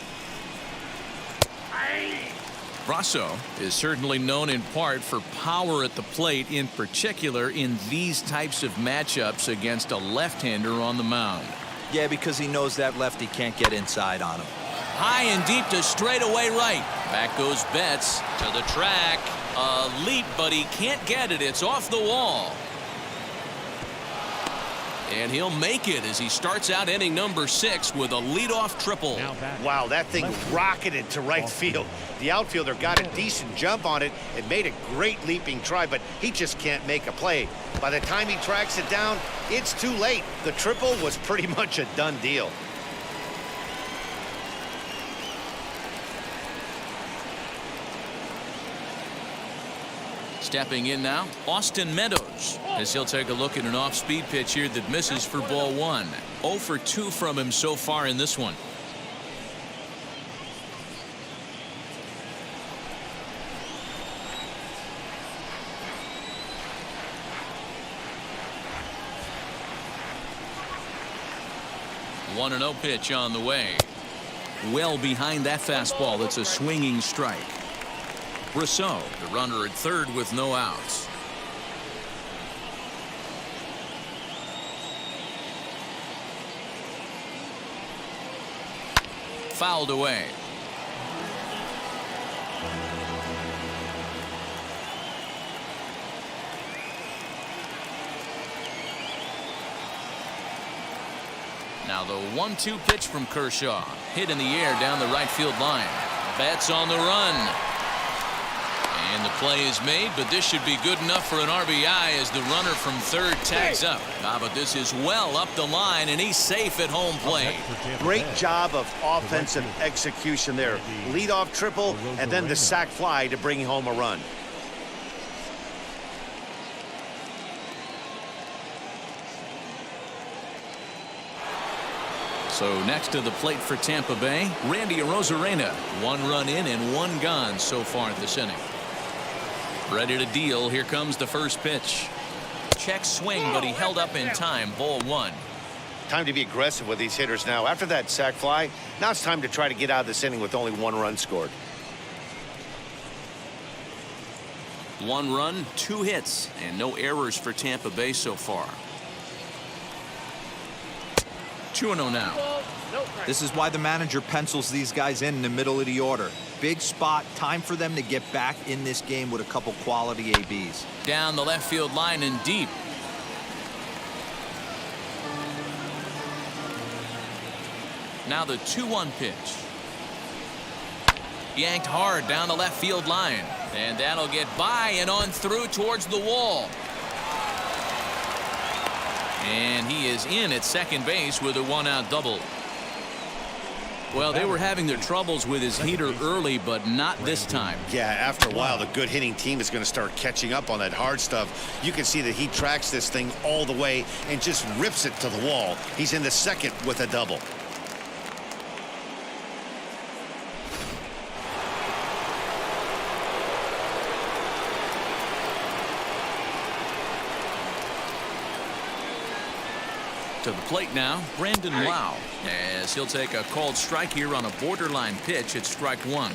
Brasso is certainly known in part for power at the plate, in particular in these types of matchups against a left-hander on the mound. Yeah, because he knows that lefty can't get inside on him. High and deep to straightaway right. Back goes Betts to the track. A leap, but he can't get it. It's off the wall. And he'll make it as he starts out inning number 6 with a leadoff triple. Wow, that thing rocketed to right field. The outfielder got a decent jump on it and made a great leaping try, but he just can't make a play. By the time he tracks it down, it's too late. The triple was pretty much a done deal. Stepping in now, Austin Meadows, as he'll take a look at an off-speed pitch here that misses for ball 1. 0 for 2 from him so far in this one. One 1-0 pitch on the way. Well behind that fastball. That's a swinging strike. Brasso, the runner at third with no outs. Fouled away. Now the 1-2 pitch from Kershaw. Hit in the air down the right field line. Betts on the run. And the play is made, but this should be good enough for an RBI as the runner from third tags up. But this is well up the line, and he's safe at home plate. Great job of offensive execution there. Leadoff triple, and then the sac fly to bring home a run. So next to the plate for Tampa Bay, Randy Arozarena. 1 run in and 1 gone so far this inning. Ready to deal. Here comes the first pitch. Check swing, but he held up in time. Ball 1. Time to be aggressive with these hitters now. After that sac fly, now it's time to try to get out of this inning with only 1 run scored. 1 run, 2 hits, and no errors for Tampa Bay so far. 2-0 now. This is why the manager pencils these guys in the middle of the order. Big spot, time for them to get back in this game with a couple quality ABs. Down the left field line and deep. Now the 2-1 pitch. Yanked hard down the left field line. And that'll get by and on through towards the wall. And he is in at second base with a 1-out double. Well, they were having their troubles with his heater early, but not this time. Yeah, after a while, the good hitting team is going to start catching up on that hard stuff. You can see that he tracks this thing all the way and just rips it to the wall. He's in the second with a double. To the plate now, Brandon Lau, as he'll take a called strike here on a borderline pitch at strike 1.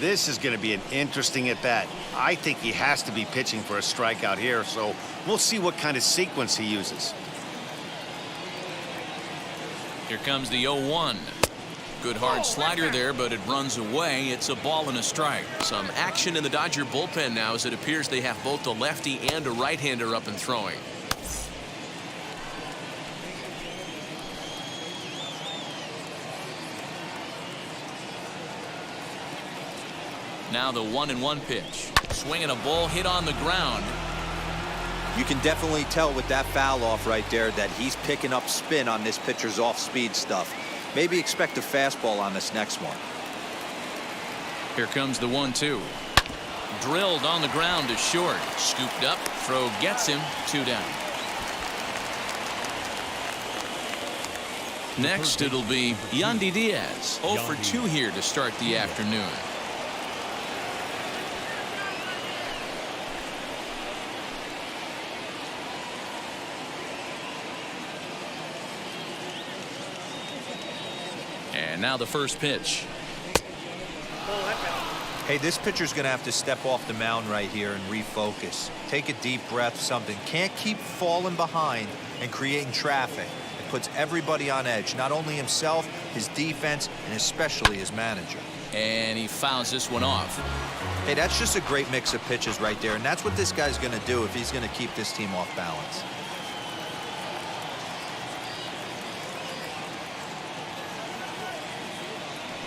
This is going to be an interesting at bat. I think he has to be pitching for a strikeout here, so we'll see what kind of sequence he uses. Here comes the 0-1. Good hard slider there, but it runs away. It's a ball and a strike. Some action in the Dodger bullpen now, as it appears they have both a lefty and a right-hander up and throwing. Now the 1-1 pitch. Swinging a ball hit on the ground. You can definitely tell with that foul off right there that he's picking up spin on this pitcher's off-speed stuff. Maybe expect a fastball on this next one. Here comes the 1-2. Drilled on the ground to short. Scooped up. Throw gets him. 2 down. Next it'll be Yandy Diaz. 0 for 2 here to start the afternoon. And now the first pitch. Hey, this pitcher's going to have to step off the mound right here and refocus. Take a deep breath, something. Can't keep falling behind and creating traffic. It puts everybody on edge, not only himself, his defense, and especially his manager. And he fouls this one off. Hey, that's just a great mix of pitches right there, and that's what this guy's going to do if he's going to keep this team off balance.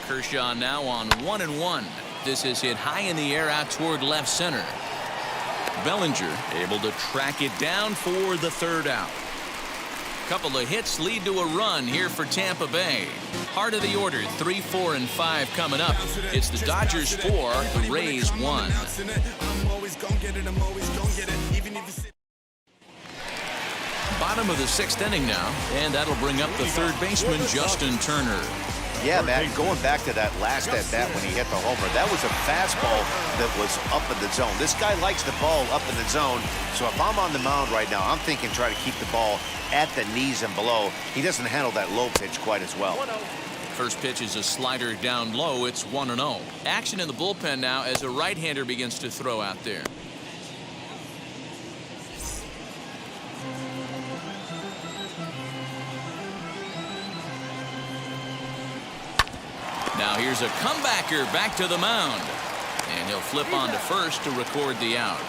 Kershaw now on 1-1. This is hit high in the air out toward left center. Bellinger able to track it down for the 3rd out. Couple of hits lead to a run here for Tampa Bay. Heart of the order, 3, 4, and 5 coming up. It's the Dodgers 4, the Rays 1. Bottom of the 6th inning now, and that'll bring up the 3rd baseman, Justin Turner. Yeah, Matt, going back to that last at-bat when he hit the homer, that was a fastball that was up in the zone. This guy likes the ball up in the zone, so if I'm on the mound right now, I'm thinking try to keep the ball at the knees and below. He doesn't handle that low pitch quite as well. First pitch is a slider down low. It's 1-0. Action in the bullpen now as a right-hander begins to throw out there. Now here's a comebacker back to the mound. And he'll flip on to first to record the out.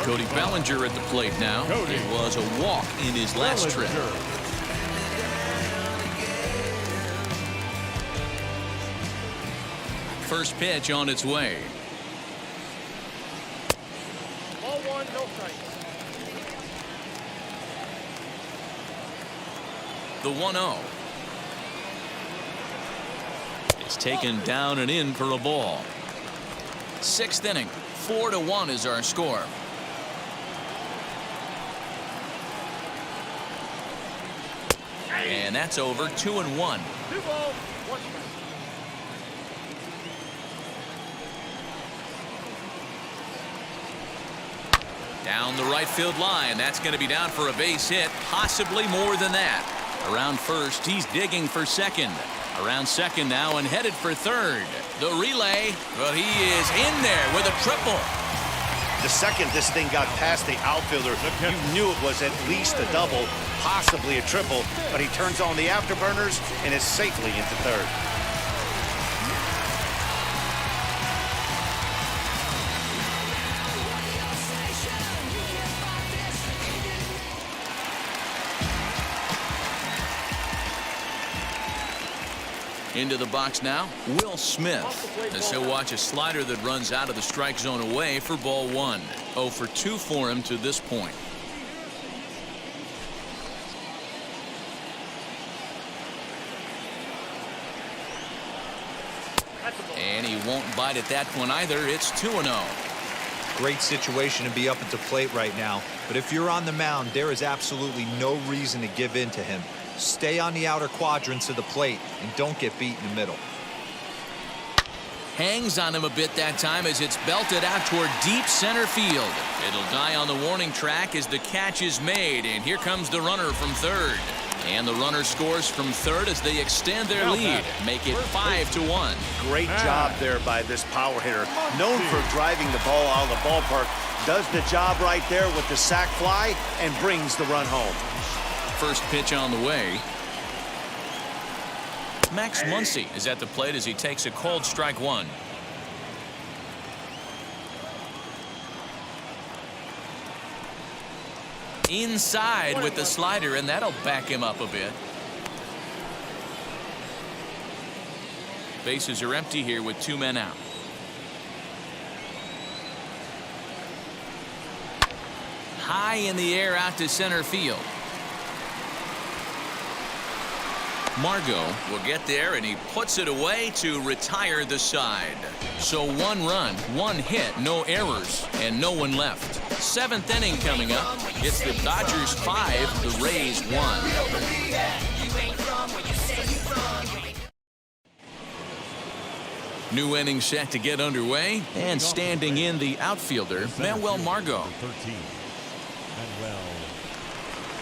Cody Bellinger at the plate now. It was a walk in his last trip. First pitch on its way. Ball one, no strikes. The 1-0. It's taken down and in for a ball. Sixth inning. 4-1 is our score. And that's over. 2-1. 2 balls, 1 strike. Down the right field line. That's going to be down for a base hit, possibly more than that. Around first, he's digging for second. Around second now and headed for third. The relay, well, he is in there with a triple. The second this thing got past the outfielder, you knew it was at least a double, possibly a triple, but he turns on the afterburners and is safely into third. Into the box now, Will Smith, as he'll watch a slider that runs out of the strike zone away for ball 1. 0 for 2 for him to this point. And he won't bite at that one either. It's 2-0. Great situation to be up at the plate right now. But if you're on the mound, there is absolutely no reason to give in to him. Stay on the outer quadrants of the plate and don't get beat in the middle. Hangs on him a bit that time as it's belted out toward deep center field. It'll die on the warning track as the catch is made, and here comes the runner from third. And the runner scores from third as they extend their lead, make it 5-1. Great job there by this power hitter, known for driving the ball out of the ballpark. Does the job right there with the sac fly and brings the run home. First pitch on the way. Max Muncy is at the plate as he takes a cold strike 1. Inside with the slider, and that'll back him up a bit. Bases are empty here with 2 men out. High in the air out to center field. Margot will get there, and he puts it away to retire the side. So 1 run, 1 hit, no errors, and no one left. 7th inning coming up. It's the Dodgers 5, the Rays 1. New inning set to get underway, and standing in the outfielder, Manuel Margot. 13. Manuel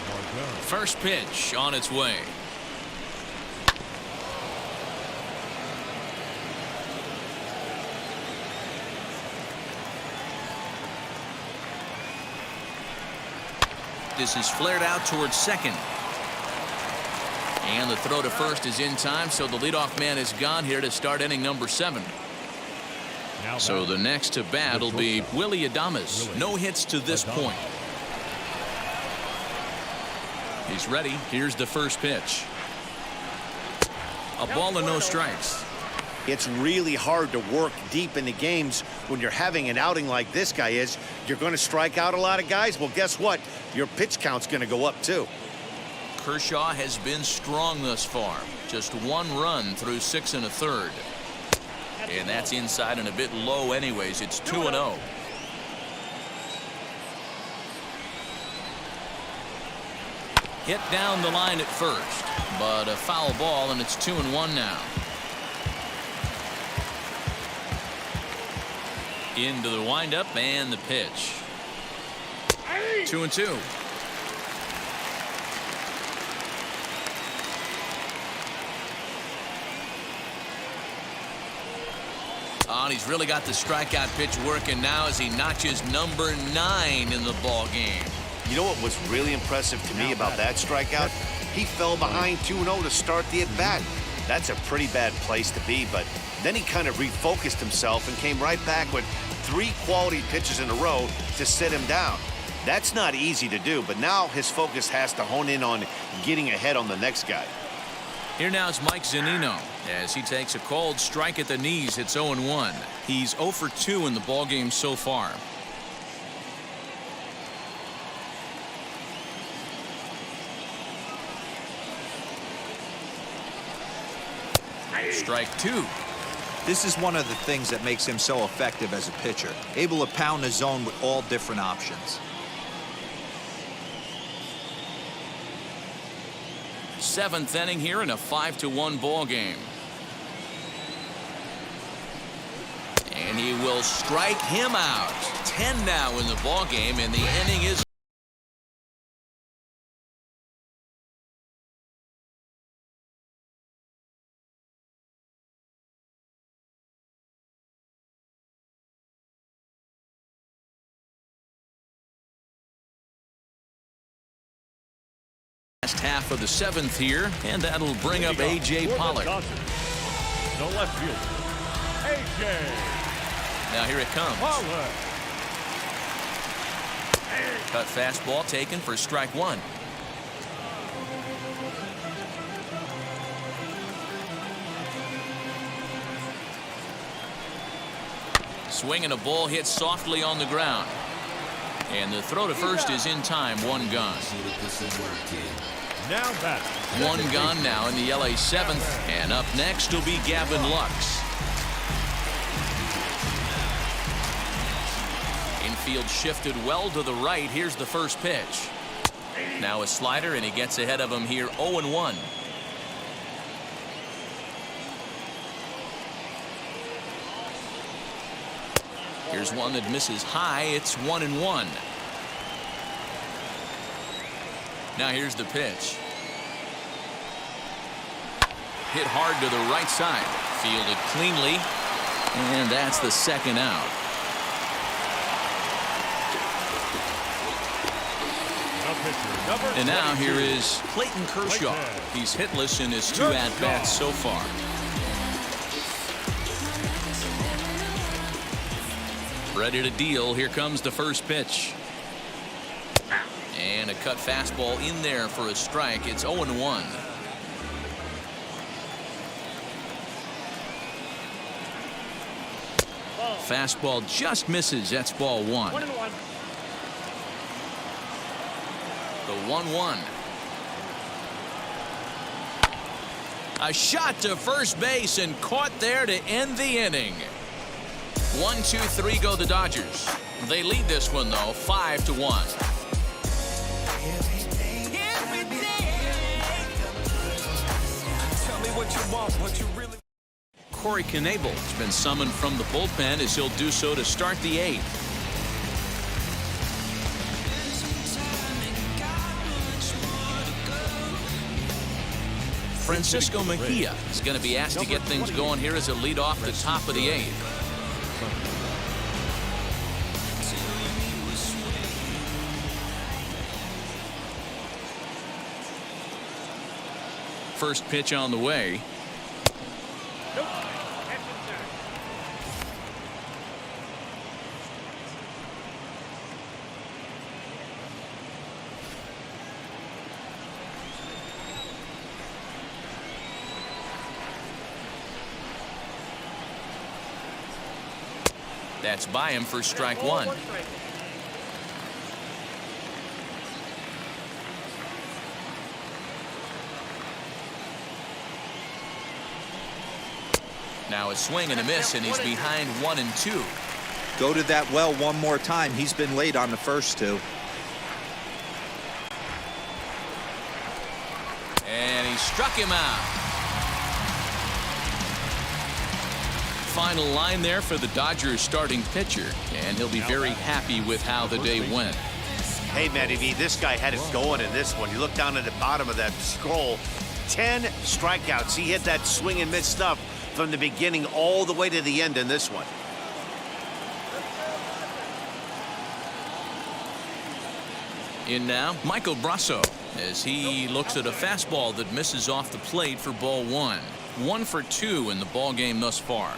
Margot. First pitch on its way. This is flared out towards second. And the throw to first is in time, so the leadoff man is gone here to start inning number 7. So the next to bat will be Willy Adames. No hits to this point. He's ready. Here's the first pitch. A ball and no strikes. It's really hard to work deep in the games when you're having an outing like this guy is. You're going to strike out a lot of guys. Well, guess what? Your pitch count's going to go up, too. Kershaw has been strong thus far. Just 1 run through 6 1/3. And that's inside and a bit low anyways. It's 2-0. Hit down the line at first, but a foul ball, and it's 2-1 now. Into the windup and the pitch. 2-2. Oh, and he's really got the strikeout pitch working now as he notches number 9 in the ball game. You know what was really impressive to me about that strikeout? He fell behind 2-0 to start the at-bat. That's a pretty bad place to be, but then he kind of refocused himself and came right back with 3 quality pitches in a row to sit him down. That's not easy to do, but now his focus has to hone in on getting ahead on the next guy. Here now is Mike Zunino as he takes a cold strike at the knees. It's 0-1. He's 0 for 2 in the ballgame so far. Strike 2. This is one of the things that makes him so effective as a pitcher, able to pound the zone with all different options. 7th inning here in a 5-1 ball game. And he will strike him out. 10 now in the ball game, and the inning is last half of the 7th here, and that'll bring up A.J. Pollard. The left fielder, A.J. Now here it comes. Pollard. Cut fastball taken for strike 1. Swing and a ball hit softly on the ground. And the throw to first is in time. 1 gone. Now back. 1 gone now in the LA 7th. And up next will be Gavin Lux. Infield shifted well to the right. Here's the first pitch. Now a slider, and he gets ahead of him here. 0-1. Here's one that misses high. It's 1-1. Now here's the pitch. Hit hard to the right side. Fielded cleanly. And that's the 2nd out. And now here is Clayton Kershaw. He's hitless in his 2 at-bats so far. Ready to deal. Here comes the first pitch. And a cut fastball in there for a strike. It's 0-1. Fastball just misses. That's ball 1. The 1-1. A shot to first base and caught there to end the inning. 1, 2, 3 go the Dodgers. They lead this one though 5-1. Corey Knebel has been summoned from the bullpen as he'll do so to start the 8th. Francisco Mejia is going to be asked to get things going here as a lead off the top of the 8th. First pitch on the way. That's by him for strike 1. Now a swing and a miss, and he's behind 1 and 2. Go to that well one more time. He's been late on the first 2. And he struck him out. Final line there for the Dodgers starting pitcher, and he'll be very happy with how the day went. Hey, Matty V, this guy had it going in this one. You look down at the bottom of that scroll. 10 strikeouts. He hit that swing and miss stuff from the beginning all the way to the end in this one. In now, Michael Brasso, as he looks at a fastball that misses off the plate for ball 1. 1 for 2 in the ball game thus far.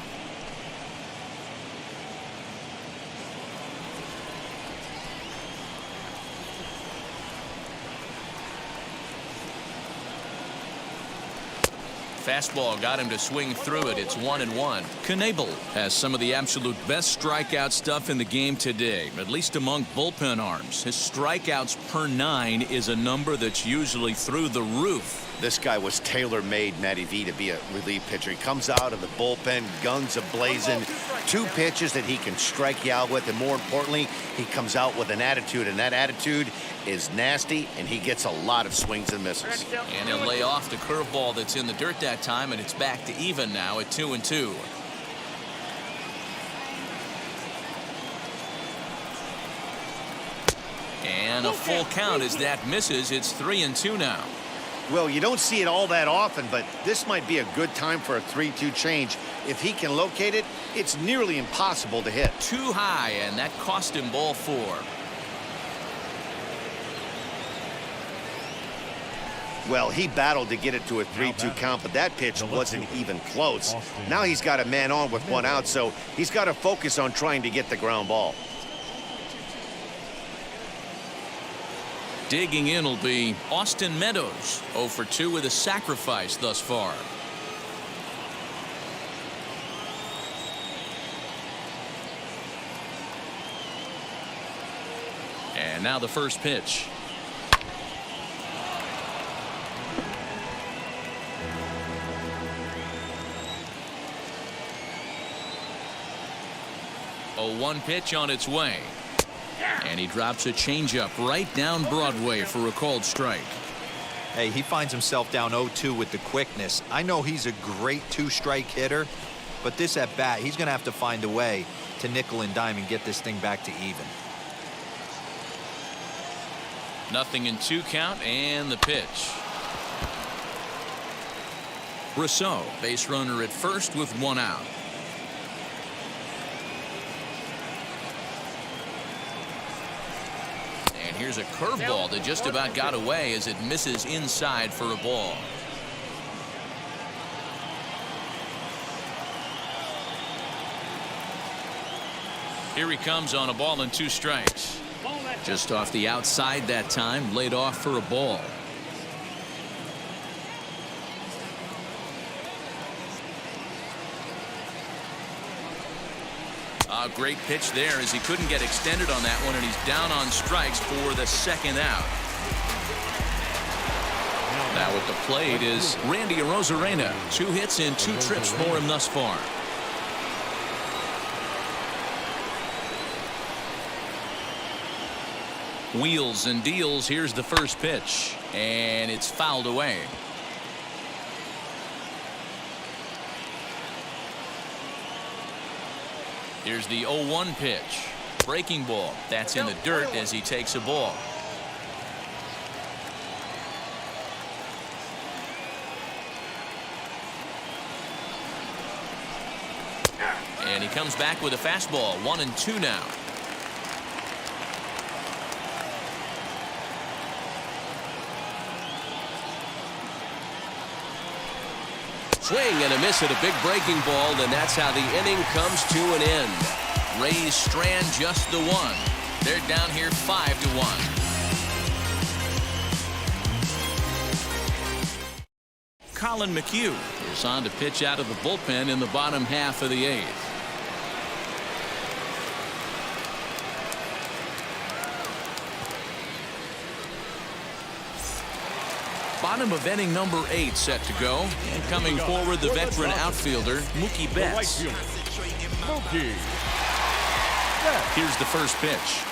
Fastball got him to swing through it. It's 1-1. Knebel has some of the absolute best strikeout stuff in the game today, at least among bullpen arms. His strikeouts per 9 is a number that's usually through the roof. This guy was tailor-made, Matty V, to be a relief pitcher. He comes out of the bullpen, guns a-blazing, 2 pitches that he can strike you out with, and more importantly, he comes out with an attitude, and that attitude is nasty, and he gets a lot of swings and misses. And he'll lay off the curveball that's in the dirt that time, and it's back to even now at 2-2. And a full count as that misses. It's 3-2 now. Well, you don't see it all that often, but this might be a good time for a 3-2 change. If he can locate it, it's nearly impossible to hit. Too high, and that cost him ball 4. Well, he battled to get it to a 3-2 count, but that pitch wasn't even close. Now he's got a man on with 1 out, so he's got to focus on trying to get the ground ball. Digging in will be Austin Meadows, 0 for 2 with a sacrifice thus far. And now the first pitch. A 1 pitch on its way. And he drops a changeup right down Broadway for a called strike. Hey, he finds himself down 0-2 with the quickness. I know he's a great 2-strike hitter, but this at bat, he's going to have to find a way to nickel and dime and get this thing back to even. 0-2 count, and the pitch. Rousseau, base runner at first with 1 out. Here's a curveball that just about got away as it misses inside for a ball. Here he comes on a ball and 2 strikes. Just off the outside that time, laid off for a ball. A great pitch there as he couldn't get extended on that one, and he's down on strikes for the 2nd out. Now at the plate is Randy Arozarena. 2 hits and 2 trips for him thus far. Wheels and deals. Here's the first pitch, and it's fouled away. Here's the 0-1 pitch. Breaking ball. That's in the dirt as he takes a ball. And he comes back with a fastball. 1-2 now. Swing and a miss at a big breaking ball, and that's how the inning comes to an end. Rays strand just the 1. They're down here 5-1. Colin McHugh is on to pitch out of the bullpen in the bottom half of the 8th. Bottom of inning number 8 set to go, and coming forward the veteran outfielder Mookie Betts. Here's the first pitch.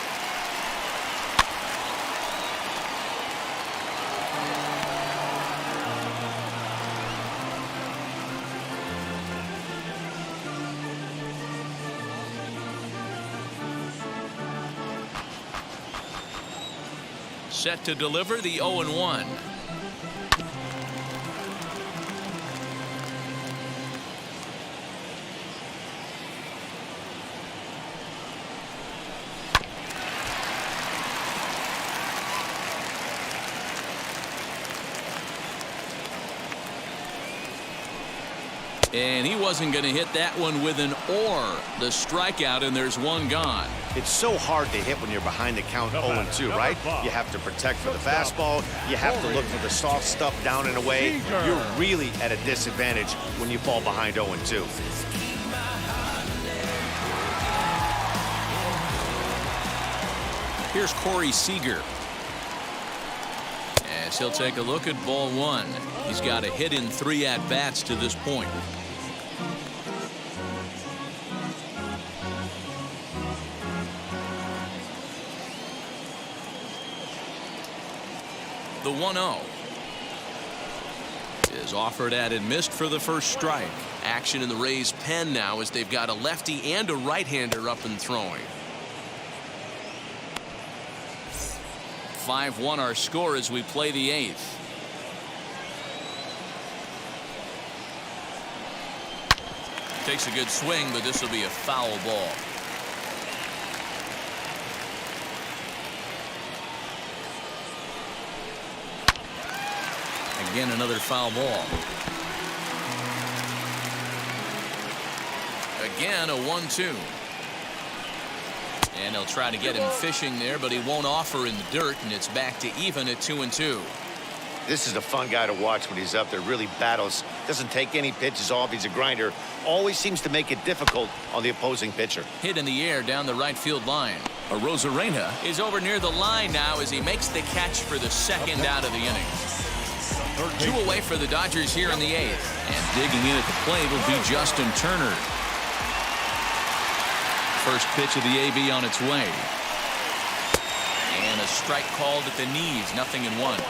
Set to deliver the 0-1. And he wasn't going to hit that one with an or. The strikeout, and there's one gone. It's so hard to hit when you're behind the count 0-2, right? You have to protect for the fastball. You have to look for the soft stuff down and away. You're really at a disadvantage when you fall behind 0-2. Here's Corey Seager. As he'll take a look at ball one. He's got a hit in 3 at-bats to this point. The 1-0 is offered at and missed for the first strike. Action in the Rays' pen now as they've got a lefty and a right-hander up and throwing. 5-1 our score as we play the 8th. Takes a good swing, but this will be a foul ball. Again, another foul ball. Again, a 1-2. And they'll try to get him fishing there, but he won't offer in the dirt, and it's back to even at 2-2. This is a fun guy to watch when he's up there. Really battles. Doesn't take any pitches off. He's a grinder. Always seems to make it difficult on the opposing pitcher. Hit in the air down the right field line. Arozarena is over near the line now as he makes the catch for the second out of the inning. 2 away for the Dodgers here in the 8th. And digging in at the plate will be Justin Turner. First pitch of the AB on its way. And a strike called at the knees. 0-1.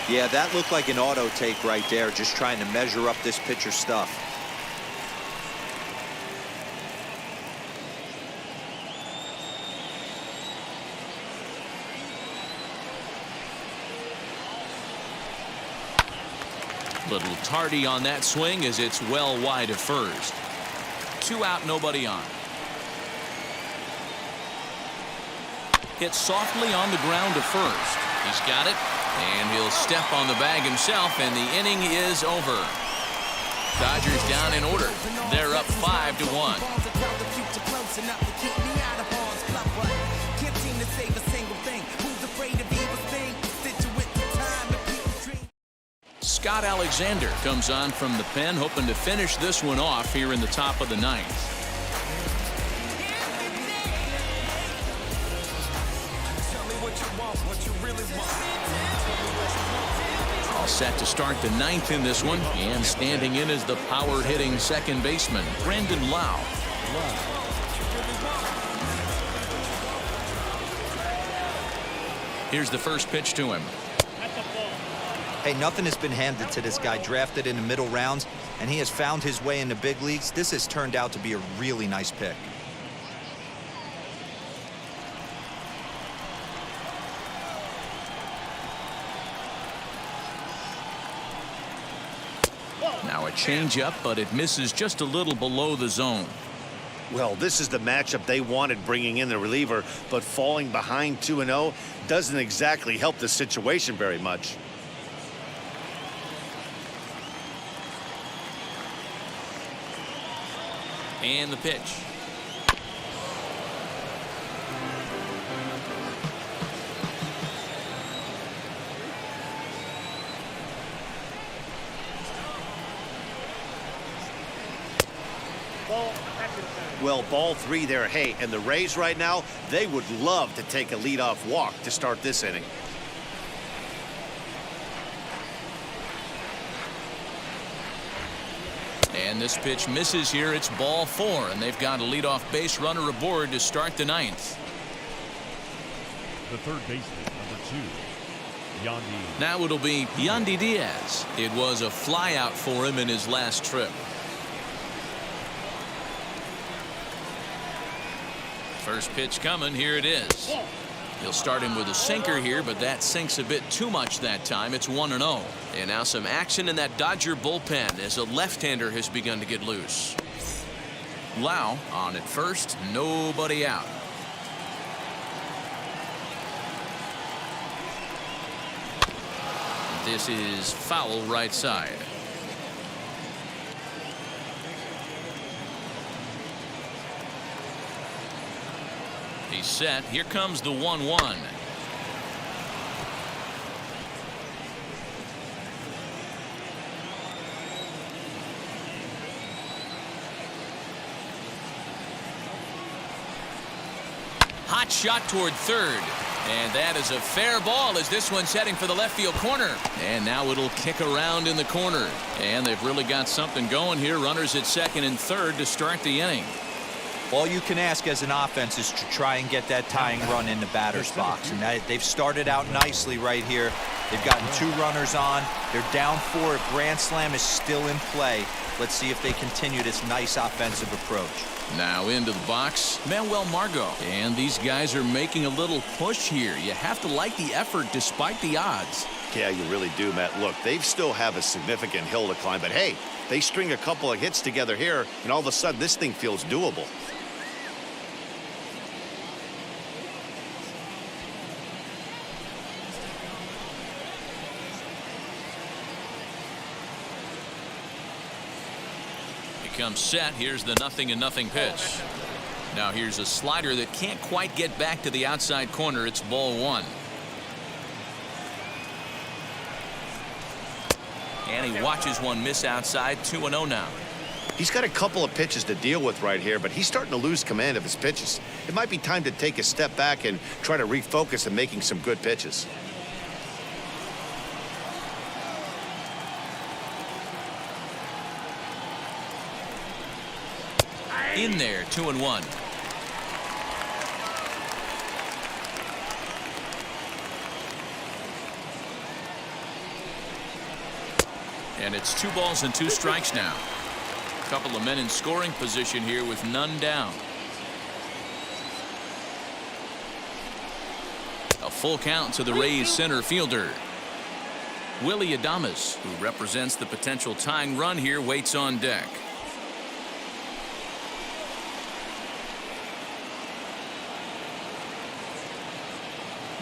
Yeah, that looked like an auto take right there, just trying to measure up this pitcher's stuff. Little tardy on that swing as it's well wide of first. 2 out, nobody on. Hit softly on the ground to first. He's got it, and he'll step on the bag himself, and the inning is over. Dodgers down in order. They're up 5-1. Scott Alexander comes on from the pen, hoping to finish this one off here in the top of the 9th. All set to start the 9th in this one, and standing in is the power-hitting second baseman, Brandon Lau. Here's the first pitch to him. Hey, nothing has been handed to this guy. Drafted in the middle rounds, and he has found his way in the big leagues. This has turned out to be a really nice pick. Now a changeup, but it misses just a little below the zone. Well, this is the matchup they wanted, bringing in the reliever, but falling behind 2-0 doesn't exactly help the situation very much. And the pitch. Well, ball 3 there. Hey, and the Rays right now, they would love to take a leadoff walk to start this inning. And this pitch misses here. It's ball 4, and they've got a leadoff base runner aboard to start the 9th. The third baseman, number 2, Yandy. Now it'll be Yandy Diaz. It was a flyout for him in his last trip. First pitch coming. Here it is. He'll start him with a sinker here, but that sinks a bit too much that time. It's 1-0. And now some action in that Dodger bullpen as a left-hander has begun to get loose. Lau on at first, nobody out. This is foul right side. He's set. Here comes the 1-1. Hot shot toward third. And that is a fair ball as this one's heading for the left field corner. And now it'll kick around in the corner. And they've really got something going here. Runners at second and third to start the inning. All you can ask as an offense is to try and get that tying run in the batter's box. And they've started out nicely right here. They've gotten 2 runners on. They're down 4. A grand slam is still in play. Let's see if they continue this nice offensive approach. Now into the box, Manuel Margot. And these guys are making a little push here. You have to like the effort despite the odds. Yeah, you really do, Matt. Look, they still have a significant hill to climb, but hey, they string a couple of hits together here, and all of a sudden this thing feels doable. Comes set. Here's the 0-0 pitch. Now here's a slider that can't quite get back to the outside corner. It's ball 1. And he watches one miss outside. 2-0 now. He's got a couple of pitches to deal with right here, but he's starting to lose command of his pitches. It might be time to take a step back and try to refocus on making some good pitches. In there, 2-1. And it's 2 balls and 2 strikes now. A couple of men in scoring position here with none down. A full count to the Rays center fielder. Willie Adames, who represents the potential tying run here, waits on deck.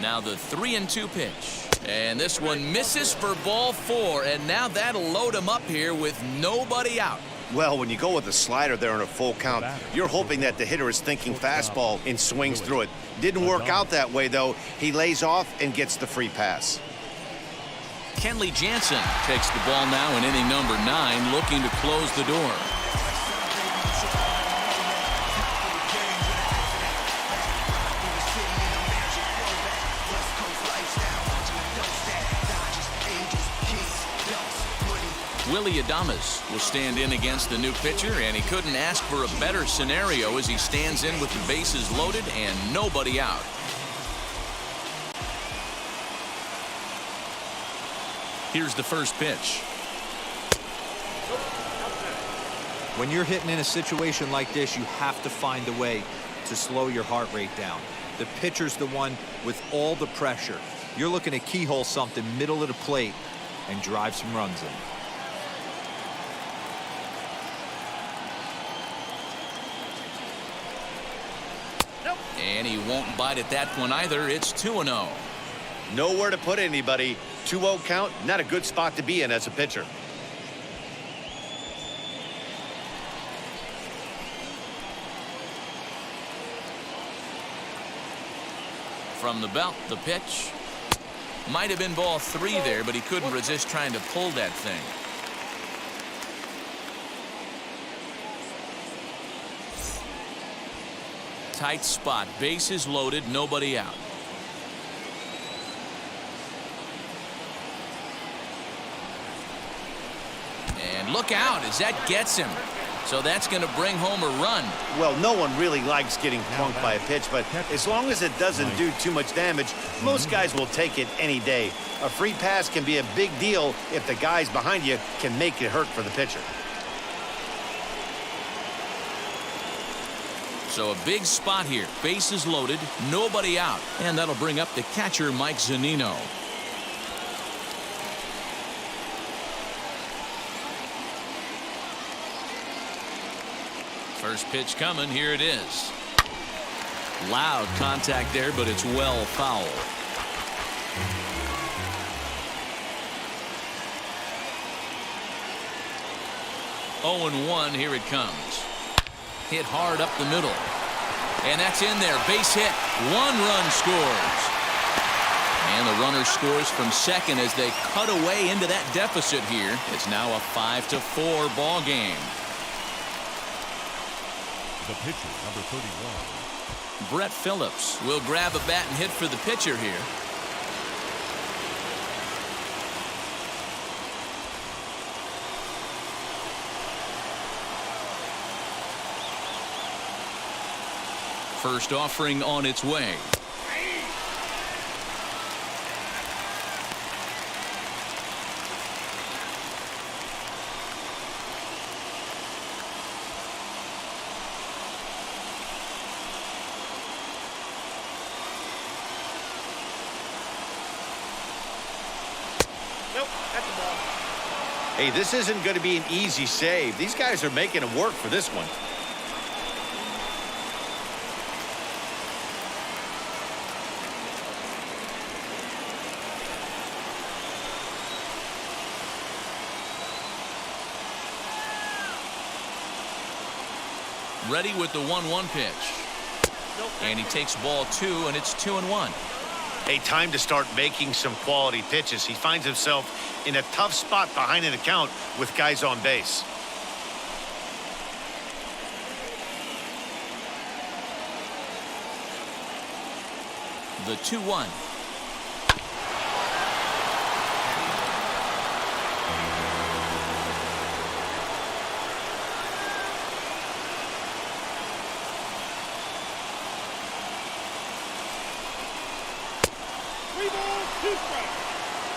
Now the 3-2 pitch. And this one misses for ball 4. And now that'll load him up here with nobody out. Well, when you go with a slider there in a full count, you're hoping that the hitter is thinking fastball and swings through it. Didn't work out that way, though. He lays off and gets the free pass. Kenley Jansen takes the ball now in inning number 9, looking to close the door. Willie Adames will stand in against the new pitcher, and he couldn't ask for a better scenario as he stands in with the bases loaded and nobody out. Here's the first pitch. When you're hitting in a situation like this, you have to find a way to slow your heart rate down. The pitcher's the one with all the pressure. You're looking to keyhole something middle of the plate and drive some runs in. And he won't bite at that one either. It's 2-0. Nowhere to put anybody. 2-0 count, not a good spot to be in as a pitcher. From the belt, the pitch. Might have been ball 3 there, but he couldn't resist trying to pull that thing. Tight spot, bases loaded, nobody out. And look out as that gets him. So that's going to bring home a run. Well, no one really likes getting punked by a pitch, but as long as it doesn't do too much damage, most guys will take it any day. A free pass can be a big deal if the guys behind you can make it hurt for the pitcher. So a big spot here. Bases loaded, nobody out. And that'll bring up the catcher, Mike Zunino. First pitch coming. Here it is. Loud contact there, but it's well foul. Oh, 0-1. Here it comes. Hit hard up the middle. And that's in there. Base hit. One run scores. And the runner scores from second as they cut away into that deficit here. It's now a 5-4 ball game. The pitcher, number 31. Brett Phillips will grab a bat and hit for the pitcher here. First offering on its way. Hey, this isn't going to be an easy save. These guys are making him work for this one. Ready with the 1-1 pitch. And he takes ball 2, and it's 2-1. Hey, time to start making some quality pitches. He finds himself in a tough spot behind an account with guys on base. The 2-1.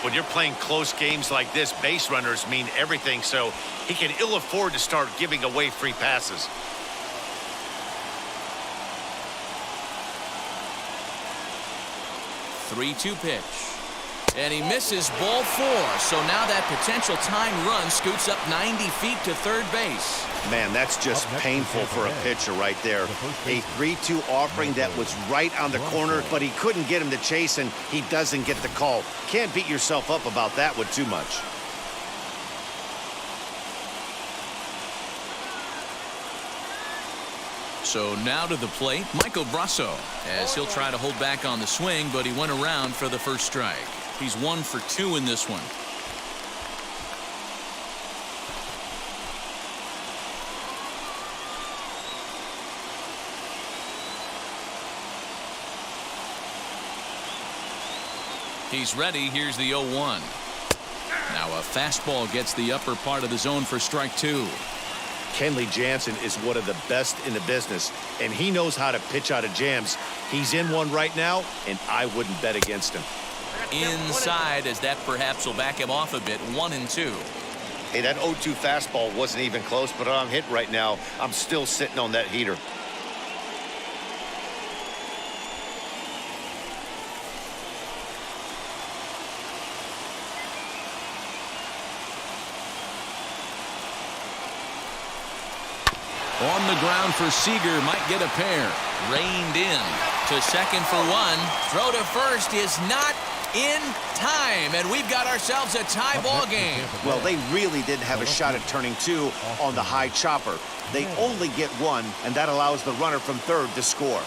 When you're playing close games like this, base runners mean everything, so he can ill afford to start giving away free passes. Three-two pitch. And he misses ball 4. So now that potential tying run scoots up 90 feet to third base. Man, that's just painful for a pitcher right there. A 3-2 offering that was right on the corner, but he couldn't get him to chase, and he doesn't get the call. Can't beat yourself up about that one too much. So now to the plate, Michael Brasso, as he'll try to hold back on the swing, but he went around for the first strike. He's 1 for 2 in this one. He's ready. Here's the 0-1. Now a fastball gets the upper part of the zone for strike 2. Kenley Jansen is one of the best in the business, and he knows how to pitch out of jams. He's in one right now, and I wouldn't bet against him. Inside, as that perhaps will back him off a bit. 1-2. Hey, that 0-2 fastball wasn't even close, but I'm hit right now. I'm still sitting on that heater. On the ground for Seager, might get a pair. Reined in to second for 1. Throw to first is not in time, and we've got ourselves a tie ball game. Well, they really didn't have a shot at turning 2 on the high chopper. They only get 1, and that allows the runner from third to score.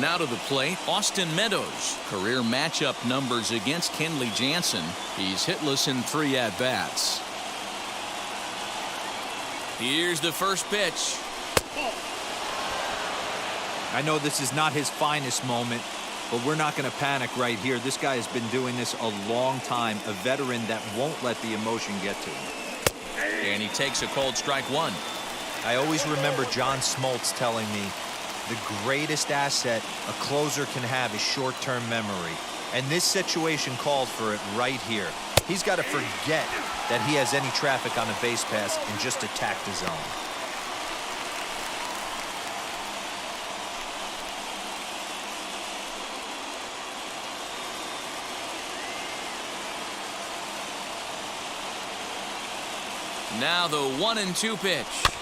Now to the plate, Austin Meadows. Career matchup numbers against Kenley Jansen. He's hitless in 3 at-bats. Here's the first pitch. I know this is not his finest moment, but we're not going to panic right here. This guy has been doing this a long time, a veteran that won't let the emotion get to him. And he takes a cold strike 1. I always remember John Smoltz telling me the greatest asset a closer can have is short-term memory. And this situation called for it right here. He's got to forget that he has any traffic on a base pass and just attack the zone. Now the 1-2 pitch.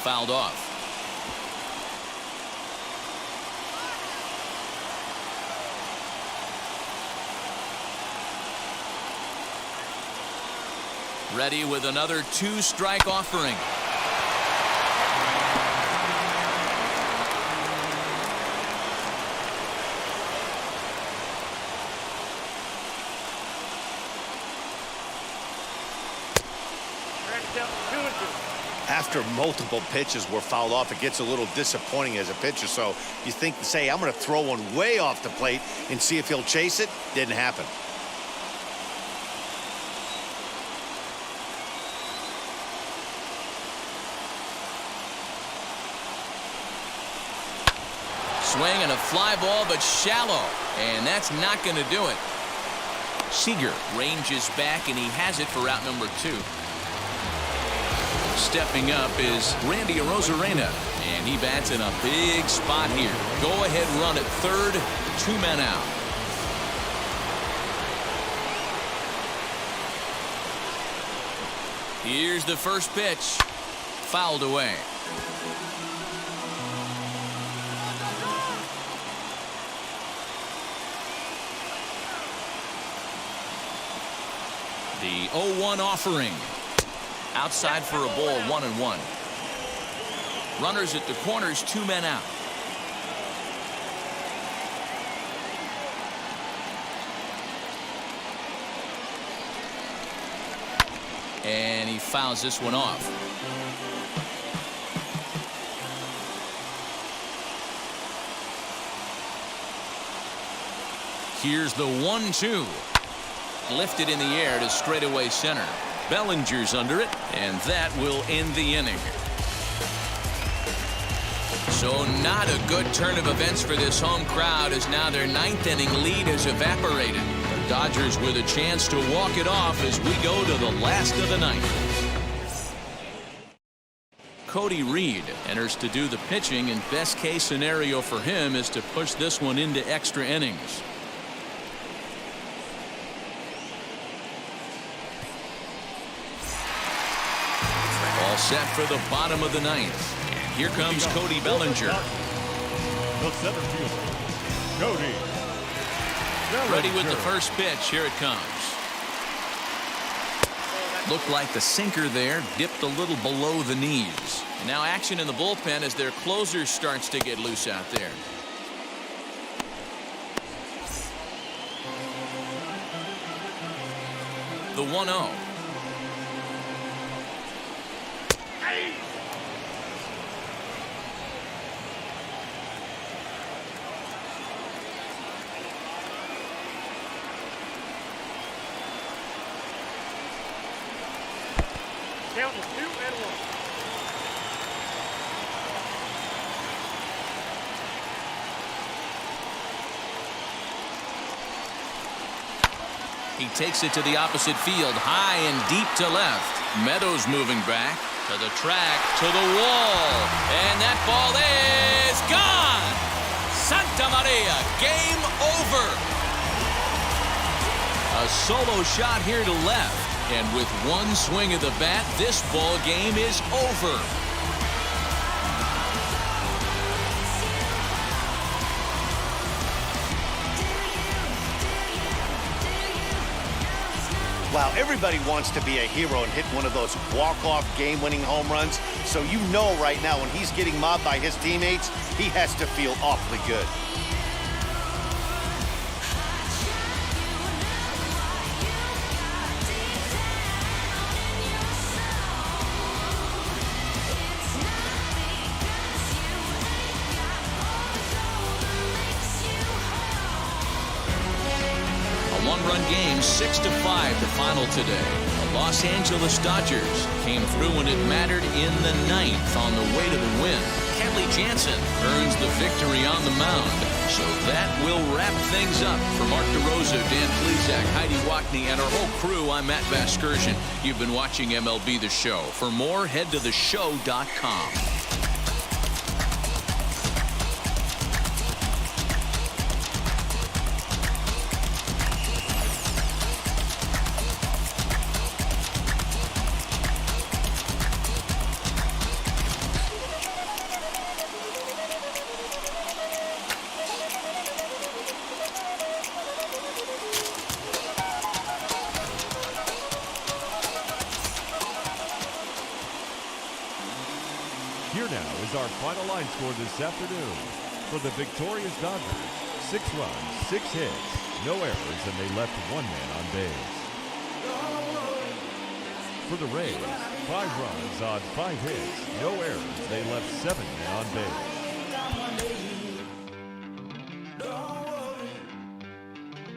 Fouled off. Ready with another 2-strike offering. After multiple pitches were fouled off, it gets a little disappointing as a pitcher. So you think, say, I'm going to throw one way off the plate and see if he'll chase it. Didn't happen. Swing and a fly ball, but shallow. And that's not going to do it. Seager ranges back, and he has it for out number 2. Stepping up is Randy Arozarena, and he bats in a big spot here. Go-ahead run at third, 2 men out. Here's the first pitch. Fouled away. The 0-1 offering. Outside for a ball, 1-1. Runners at the corners, 2 men out. And he fouls this one off. Here's the 1-2. Lifted in the air to straightaway center. Bellinger's under it, and that will end the inning. So not a good turn of events for this home crowd, as now their 9th inning lead has evaporated. The Dodgers with a chance to walk it off as we go to the last of the 9th. Cody Reed enters to do the pitching, and best case scenario for him is to push this one into extra innings. Set for the bottom of the 9th. And here comes Cody Bellinger. The center fielder, Cody. Ready with the first pitch. Here it comes. Looked like the sinker there dipped a little below the knees. And now action in the bullpen as their closer starts to get loose out there. The 1-0. Count is 2-1. He takes it to the opposite field, high and deep to left. Meadows moving back to the track, to the wall, and that ball is gone. Santa Maria, game over. A solo shot here to left. And with one swing of the bat, this ball game is over. Wow, everybody wants to be a hero and hit one of those walk-off game-winning home runs. So you know right now when he's getting mobbed by his teammates, he has to feel awfully good. One-run game, 6-5, the final today. The Los Angeles Dodgers came through when it mattered in the 9th on the way to the win. Kenley Jansen earns the victory on the mound. So that will wrap things up. For Mark DeRosa, Dan Plesac, Heidi Watney, and our whole crew, I'm Matt Vasgersian. You've been watching MLB The Show. For more, head to theshow.com. was our final line score this afternoon. For the victorious Dodgers, 6 runs, 6 hits, no errors, and they left 1 man on base. For the Rays, 5 runs on 5 hits, no errors, they left 7 men on base.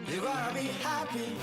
You're gonna be happy.